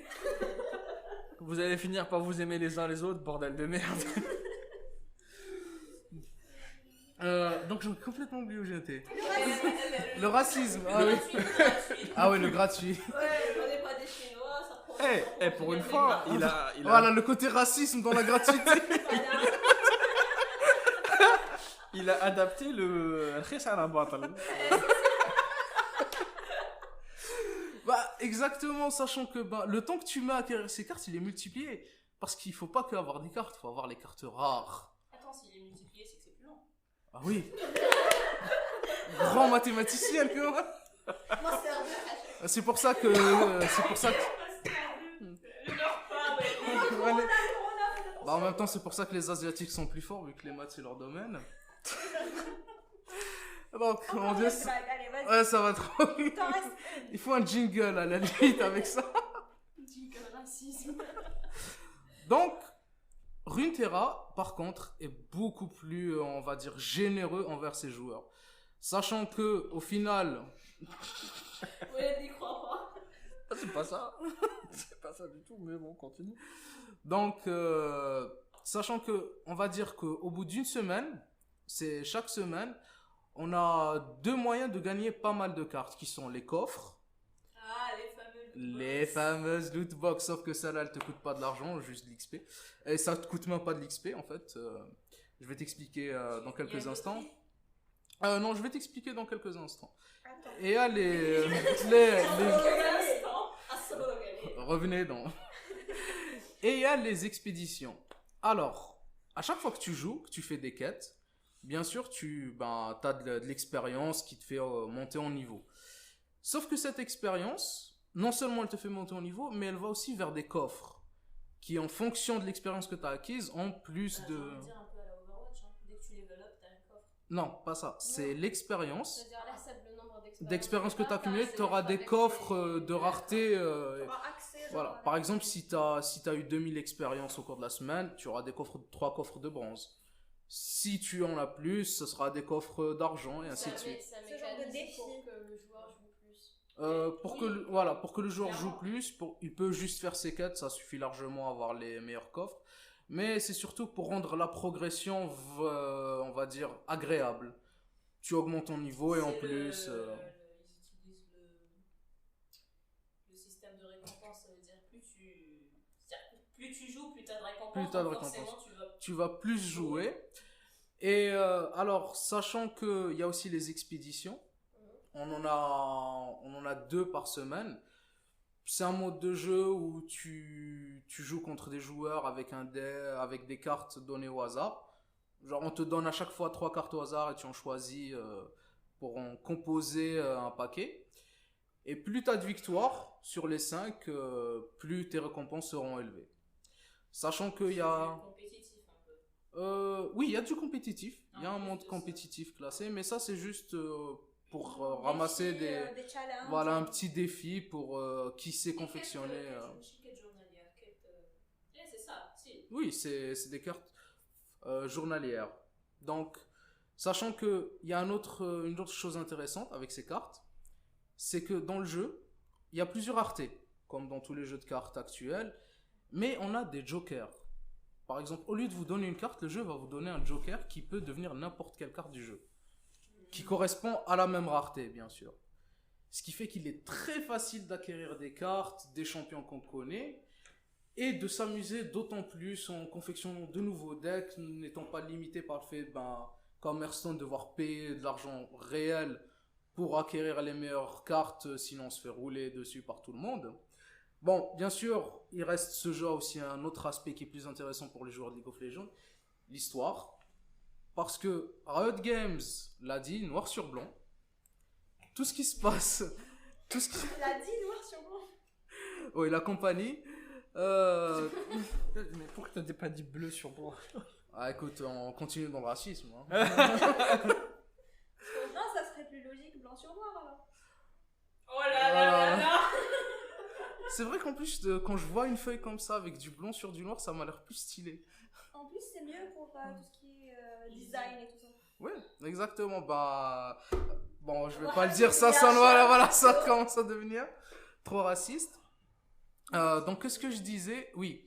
vous allez finir par vous aimer les uns les autres, bordel de merde. Donc j'ai complètement oublié où j'étais. Le Le racisme. Ah oui. gratuit. Ah oui, le gratuit. Ouais, on n'est pas des Chinois, ça prend. Eh, pour une fois, il a Voilà, le côté racisme dans la gratuité. il a adapté le Exactement, sachant que le temps que tu mets à acquérir ces cartes, il est multiplié. Parce qu'il faut pas que avoir des cartes, il faut avoir les cartes rares. Attends, s'il est multiplié, c'est que c'est plus long. Ah oui. Grand mathématicien, que moi. C'est pour ça que. En même temps, c'est pour ça que les Asiatiques sont plus forts, vu que les maths c'est leur domaine. Donc, mon dieu, Allez, vas-y. ouais, ça va trop vite. T'en restes. Il faut un jingle à la limite avec ça. Jingle racisme. Donc, Runeterra, par contre, est beaucoup plus, on va dire, généreux envers ses joueurs. Sachant que, au final, Ouais, n'y crois pas. C'est pas ça. C'est pas ça du tout, mais bon, continue. Donc, sachant que, on va dire qu'au bout d'une semaine, c'est chaque semaine, on a 2 moyens de gagner pas mal de cartes, qui sont les coffres, Ah, les fameux loot les box. fameuses loot box, sauf que ça là, elle te coûte pas de l'argent, juste de l'XP. Et ça te coûte même pas de l'XP, en fait. Je vais t'expliquer dans quelques Il y a instants. d'autres Non, je vais t'expliquer dans quelques instants. Attends. Et il y a les revenez donc. Et il y a les expéditions. Alors, à chaque fois que tu joues, que tu fais des quêtes, bien sûr, tu as de l'expérience qui te fait monter en niveau. Sauf que cette expérience, non seulement elle te fait monter en niveau, mais elle va aussi vers des coffres qui, en fonction de l'expérience que tu as acquise, ont plus Bah, de... j'ai envie de dire un peu à la Overwatch, hein. Dès que tu level up, t'as un coffre. Non, pas ça. C'est l'expérience. C'est-à-dire là, c'est le nombre D'expérience que tu as accumulé, c'est tu auras les des fois coffres de rareté. T'auras accès, genre, Voilà. à la- Par exemple, si tu as eu 2000 expériences au cours de la semaine, tu auras 3 coffres de bronze. Si tu en as plus, ce sera des coffres d'argent et ainsi de suite. C'est un Ce genre de mécanisme défi. pour que le joueur joue plus. Pour que le joueur joue Clairement. plus, il peut juste faire ses quêtes, ça suffit largement à avoir les meilleurs coffres. Mais c'est surtout pour rendre la progression, on va dire, agréable. Tu augmentes ton niveau et en C'est plus... ils utilisent le système de récompense, ça veut dire plus tu joues, plus tu as de récompense. Plus t'as de donc récompense. forcément, tu vas plus jouer. Et alors, sachant qu'il y a aussi les expéditions, on en a 2 par semaine. C'est un mode de jeu où tu joues contre des joueurs avec avec des cartes données au hasard. Genre, on te donne à chaque fois 3 cartes au hasard et tu en choisis pour en composer un paquet. Et plus tu as de victoires sur les 5, plus tes récompenses seront élevées. Sachant qu'il y a... compétitif un peu. Oui, il y a du compétitif. Il y a un En plus monde de ça. compétitif classé, mais ça c'est juste pour ramasser des challenges. voilà, un petit défi pour qui sait confectionner. Quête journalière, c'est ça, si. Oui, c'est des cartes journalières. Donc, sachant qu'il y a une autre chose intéressante avec ces cartes, c'est que dans le jeu, il y a plusieurs raretés, comme dans tous les jeux de cartes actuels, mais on a des jokers. Par exemple, au lieu de vous donner une carte, le jeu va vous donner un joker qui peut devenir n'importe quelle carte du jeu, qui correspond à la même rareté, bien sûr. Ce qui fait qu'il est très facile d'acquérir des cartes, des champions qu'on connaît, et de s'amuser d'autant plus en confectionnant de nouveaux decks, n'étant pas limité par le fait, comme Hearthstone, de devoir payer de l'argent réel pour acquérir les meilleures cartes, sinon on se fait rouler dessus par tout le monde. Bon, bien sûr, il reste ce jeu aussi un autre aspect qui est plus intéressant pour les joueurs de League of Legends, l'histoire. Parce que Riot Games l'a dit, noir sur blanc, tout ce qui se passe, Il a dit noir sur blanc. oui, la compagnie, Mais pourquoi t'as pas dit bleu sur blanc? ah écoute, on continue dans le racisme. Hein. Non, ça serait plus logique blanc sur noir alors. Oh là là là là. C'est vrai qu'en plus, quand je vois une feuille comme ça avec du blanc sur du noir, ça m'a l'air plus stylé. En plus, c'est mieux pour tout ce qui est design et tout ça. Ouais, exactement. Bon, je vais pas le dire, ça voilà, ça commence à devenir trop raciste. Donc, qu'est-ce que je disais? Oui.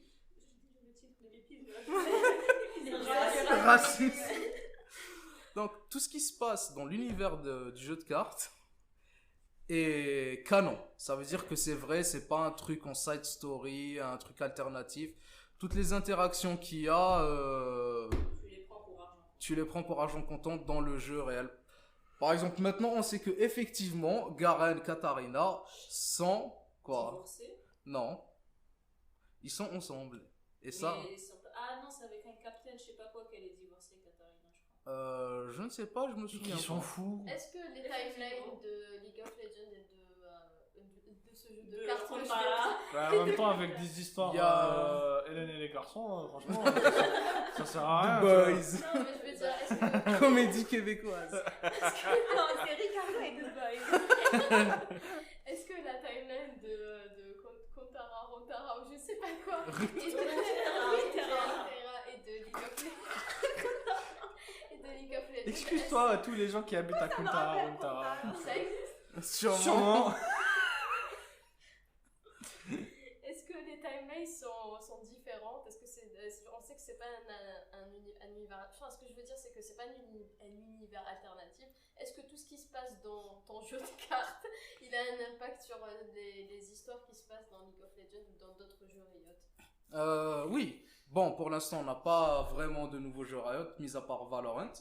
Raciste. Donc, tout ce qui se passe dans l'univers du jeu de cartes est canon. Ça veut dire que c'est vrai, c'est pas un truc en side story, un truc alternatif. Toutes les interactions qu'il y a, tu les prends pour argent comptant dans le jeu réel. Par exemple, maintenant, on sait que effectivement, Garen, Katarina sont quoi? Divorcés. Non, ils sont ensemble. Et ça, Mais ah non, c'est avec un capitaine, je sais pas quoi, qu'elle est divorcée, Katarina, je crois. je ne sais pas, je me souviens. Ils sont pas. fous. Est-ce que les timelines de League of Legends et de ce jeu de De cartes Frontala. Bah, en même temps, avec des histoires Il y a- Hélène et les garçons, franchement, ça sert à rien. The tu vois. Boys, Non, mais je veux dire, est-ce que... comédie québécoise. Non, c'est Ricardo et The Boys. Est-ce que la timeline de Kontara, Rotara ou je sais pas quoi et de League of Legends Excuse-toi à tous les gens qui habitent à Kuntara. ça existe? Sûrement. Sûrement. c'est pas un univers. Enfin, ce que je veux dire, c'est que c'est pas un univers alternatif. Est-ce que tout ce qui se passe dans ton jeu de cartes, il a un impact sur les histoires qui se passent dans League of Legends ou dans d'autres jeux Riot? Oui. Bon, pour l'instant, on n'a pas vraiment de nouveaux jeux Riot, mis à part Valorant,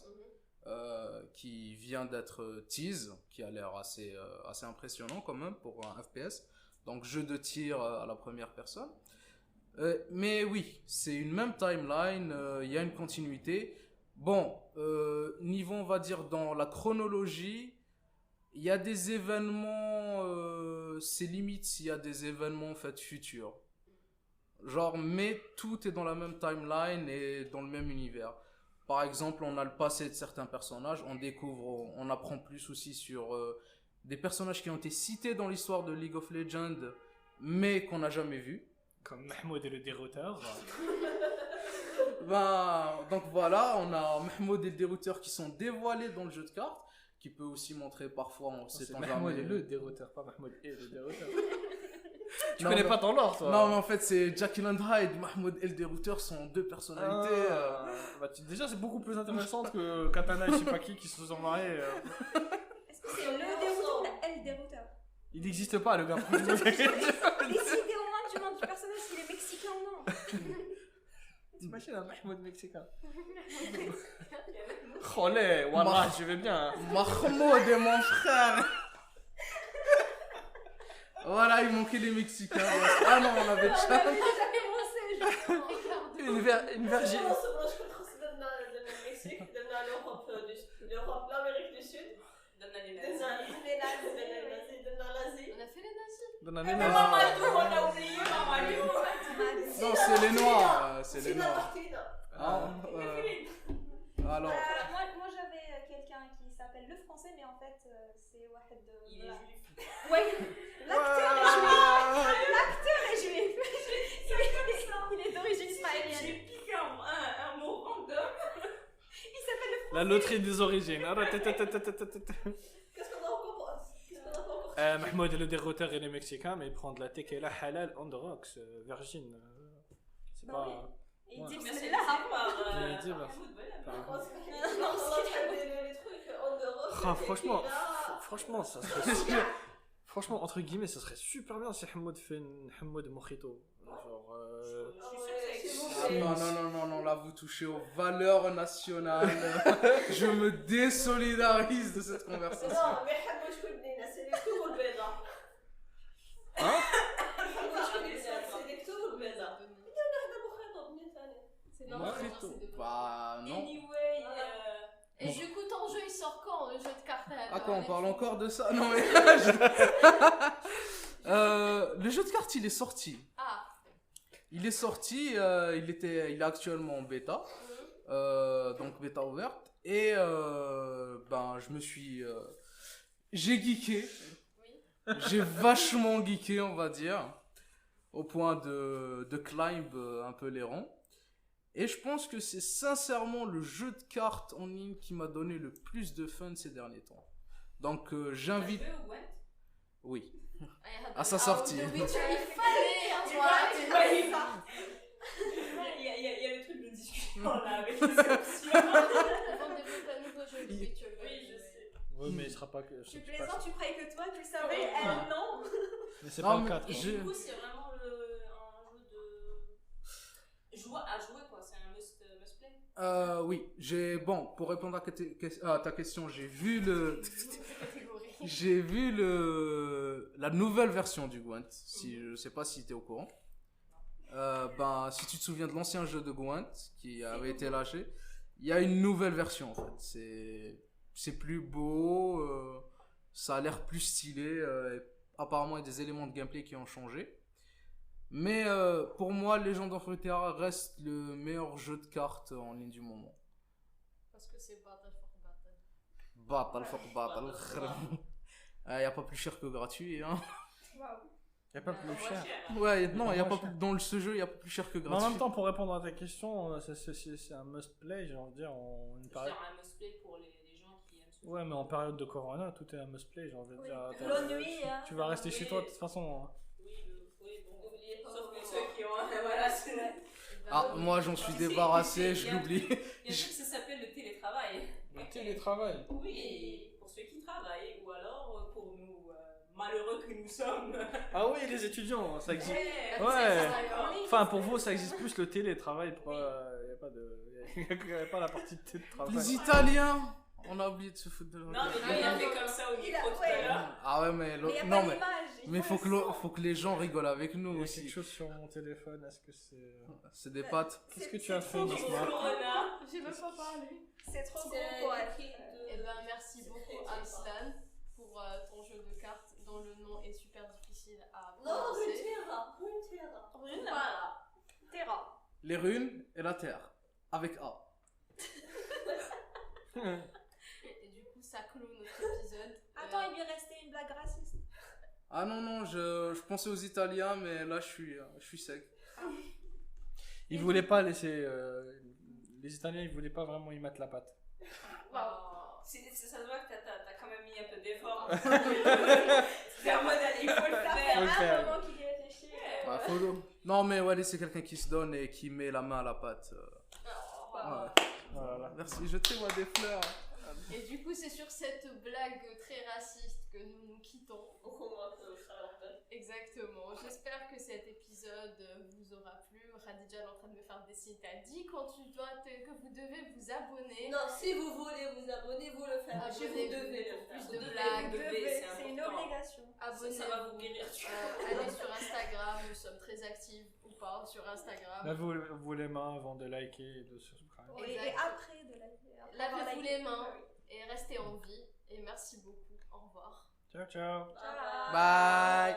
qui vient d'être tease, qui a l'air assez impressionnant quand même pour un FPS. Donc, jeu de tir à la première personne. Mais oui, c'est une même timeline, il y a une continuité. Bon, niveau, on va dire, dans la chronologie, il y a des événements, c'est limite s'il y a des événements en fait futurs. Genre, mais tout est dans la même timeline et dans le même univers. Par exemple, on a le passé de certains personnages, on apprend plus aussi sur des personnages qui ont été cités dans l'histoire de League of Legends, mais qu'on n'a jamais vus. Comme Mahmoud et le dérouteur. Donc voilà, on a Mahmoud et le dérouteur qui sont dévoilés dans le jeu de cartes, qui peut aussi montrer parfois, c'est Mahmoud et le dérouteur, pas Mahmoud et le dérouteur. Tu non, connais pas ton lore, toi? Non, mais en fait, c'est Jekyll and Hyde. Mahmoud et le dérouteur sont deux personnalités. Déjà, c'est beaucoup plus intéressant que Katana et Shipaki qui se sont mariés. Est-ce que c'est le dérouteur ou le dérouteur? Il n'existe pas, le gars. Décidez au moins du nom du personnage, s'il est mexicain ou non. T'imagines un Mahmoud mexicain? Kholé, wallah, je vais bien. Mahmoud est mon frère. Voilà, il manquait les Mexicains. Ah non, on avait déjà une vergine. L'Europe, l'Amérique du Sud. On a fait les nazis. On a oublié Mamadou. Non, c'est les Noirs. C'est les Noirs. Alors. Moi j'avais quelqu'un qui s'appelle le français, mais en fait c'est Wahed de. Il est juif. Ouais, l'acteur est juif. Il est d'origine israélienne. J'ai piqué un mot random. Il s'appelle le français. La loterie des origines. Qu'est-ce qu'on a encore? Mahmoud est le dérouteur, il est mexicain, mais il prend de la tequila halal on the rocks, virgin. C'est Bah pas. oui. Et il dit Merci c'est là. Il dit, bah, franchement, ça serait. Franchement, entre guillemets, ça serait super bien si Hamoud fait une Hamoud Mojito. Genre. Non, là vous touchez aux valeurs nationales. Je me désolidarise de cette conversation. Non, mais Hamoud Koudnina, c'est les tours ou le béda. Hein? C'est les tours ou le béda. Mojito. Bah non. Anyway, Et du coup, ton jeu il sort quand, le jeu de cartes? Ah quoi, on parle encore de ça? Non mais. Le jeu de cartes, il est sorti. Ah. Il est sorti, il est actuellement en bêta, donc bêta ouverte, et j'ai geeké, j'ai vachement geeké on va dire, au point de climb un peu les rangs, et je pense que c'est sincèrement le jeu de cartes en ligne qui m'a donné le plus de fun ces derniers temps. Donc j'invite... Oui. À sa sortie. il y a des trucs de discussion là avec les options. On développe un nouveau jeu de Witcher. Oui, je sais. Oui, mais il sera pas que. Tu plaisantes, tu croyais que toi tu le savais, elle non. Mais c'est Non, pas mais le 4. Et du coup, c'est vraiment un jeu à jouer quoi, c'est un must play. Oui, pour répondre à ta question, j'ai vu la nouvelle version du Gwent. Je sais pas si tu es au courant. Si tu te souviens de l'ancien jeu de Gwent qui avait été lâché, il y a une nouvelle version en fait. C'est plus beau, ça a l'air plus stylé. Apparemment, il y a des éléments de gameplay qui ont changé. Mais pour moi, Legend of Runeterra reste le meilleur jeu de cartes en ligne du moment. Parce que c'est Battle for Battle. Il n'y a pas plus cher que gratuit. Hein. Waouh. Il n'y a pas plus cher. Ouais, non, il y a pas plus, dans ce jeu, il n'y a pas plus cher que Mais gratuit. en même temps, pour répondre à ta question, c'est un must-play, j'ai envie de dire. C'est un must play pour les gens qui aiment ce jeu. Ouais, mais en période de Corona, tout est un must-play, j'ai envie de dire. L'ennui, hein. Tu vas rester chez toi de toute façon. Oui, bon. N'oubliez pas. Sauf que ceux qui ont. Voilà, c'est. Ah, moi j'en suis débarrassé, je l'oublie. Il y a un truc, ça s'appelle le télétravail. Le télétravail. Oui, pour ceux qui travaillent, ou alors pour nous malheureux que nous sommes. Ah oui, les étudiants, ça existe. Ouais. Ouais. Enfin, pour vous, ça existe plus le télétravail. Il n'y a pas y a pas la partie de télétravail. Les Italiens, on a oublié de se foutre de Non, mais lui, il a fait comme ça au micro tout à l'heure. Ah ouais, mais Mais il y a non, pas mais d'image. faut que les gens rigolent avec nous Il y a aussi. quelque chose sur mon téléphone, est-ce que c'est... C'est des pâtes. Qu'est-ce que tu as fait, Au Nisma? Corona. J'ai même pas parlé. C'est trop gros C'est pour écrit être. de- Eh ben, merci beaucoup, Arslan, pour ton jeu de cartes dont le nom est super difficile à Non, prononcer. Runeterra. Voilà. Terra. Les runes et la terre. Avec A. Et du coup, ça clôt notre épisode. Attends, il lui restait une blague raciste. Ah non, je pensais aux Italiens, mais là je suis sec. Ils voulaient pas laisser... les Italiens, ils voulaient pas vraiment y mettre la patte. Ça se voit que t'as quand même mis un peu d'effort. C'est en mode allez, il faut le Ça faire. fait Ok. un moment qu'il y réfléchit. Bah, non, mais ouais, c'est quelqu'un qui se donne et qui met la main à la pâte. Ouais. Voilà. Merci, jetez-moi des fleurs. Et du coup, c'est sur cette blague très raciste que nous nous quittons. Exactement. J'espère que cet épisode vous aura plu. Khadija est en train de me faire des signes. T'as dit que vous devez vous abonner. Non, si vous voulez vous abonner, vous le faites. Ah, Vous devez le plus faire. de Vous blagues. devez, C'est une important. obligation. Abonnez-vous. Ça va vous guérir. Allez sur Instagram. Nous sommes très actifs ou pas sur Instagram. Lavez-vous les mains avant de liker et de subscribe. Et Exact. après de la. Lavez-vous les mains et restez en vie. Et merci beaucoup. Au revoir. Ciao, ciao. Ciao. Bye.